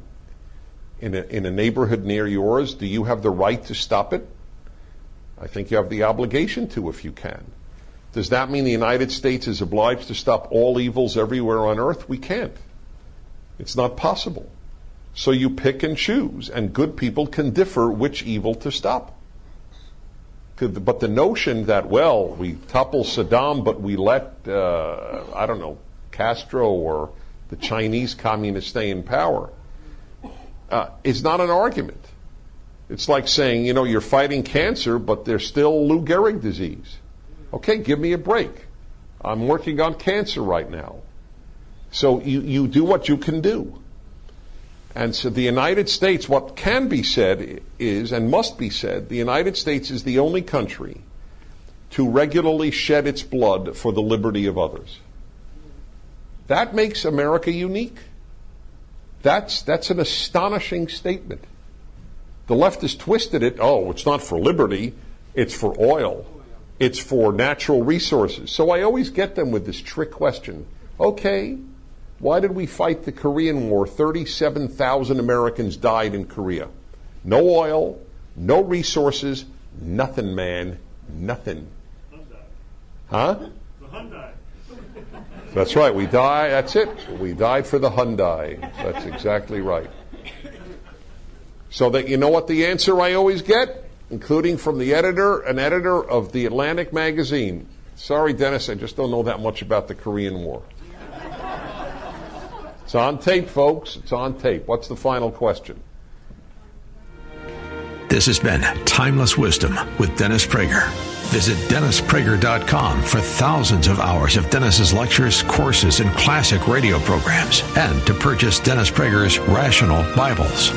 in a neighborhood near yours, do you have the right to stop it? I think you have the obligation to if you can. Does that mean the United States is obliged to stop all evils everywhere on earth? We can't. It's not possible. So you pick and choose, and good people can differ which evil to stop. But the notion that, well, we topple Saddam, but we let, Castro or the Chinese communists stay in power, is not an argument. It's like saying, you're fighting cancer, but there's still Lou Gehrig disease. Okay, give me a break. I'm working on cancer right now. So you do what you can do. And so the United States, what can be said is, and must be said, the United States is the only country to regularly shed its blood for the liberty of others. That makes America unique. That's an astonishing statement. The left has twisted it. Oh, it's not for liberty, it's for oil. It's for natural resources. So I always get them with this trick question. Okay, why did we fight the Korean War? 37,000 Americans died in Korea. No oil, no resources, nothing, man, nothing. Huh? The Hyundai. That's right, we died, that's it. We died for the Hyundai. That's exactly right. So that you know what the answer I always get? Including from an editor of the Atlantic magazine. Sorry, Dennis, I just don't know that much about the Korean War. It's on tape, folks. It's on tape. What's the final question? This has been Timeless Wisdom with Dennis Prager. Visit DennisPrager.com for thousands of hours of Dennis's lectures, courses, and classic radio programs, and to purchase Dennis Prager's Rational Bibles.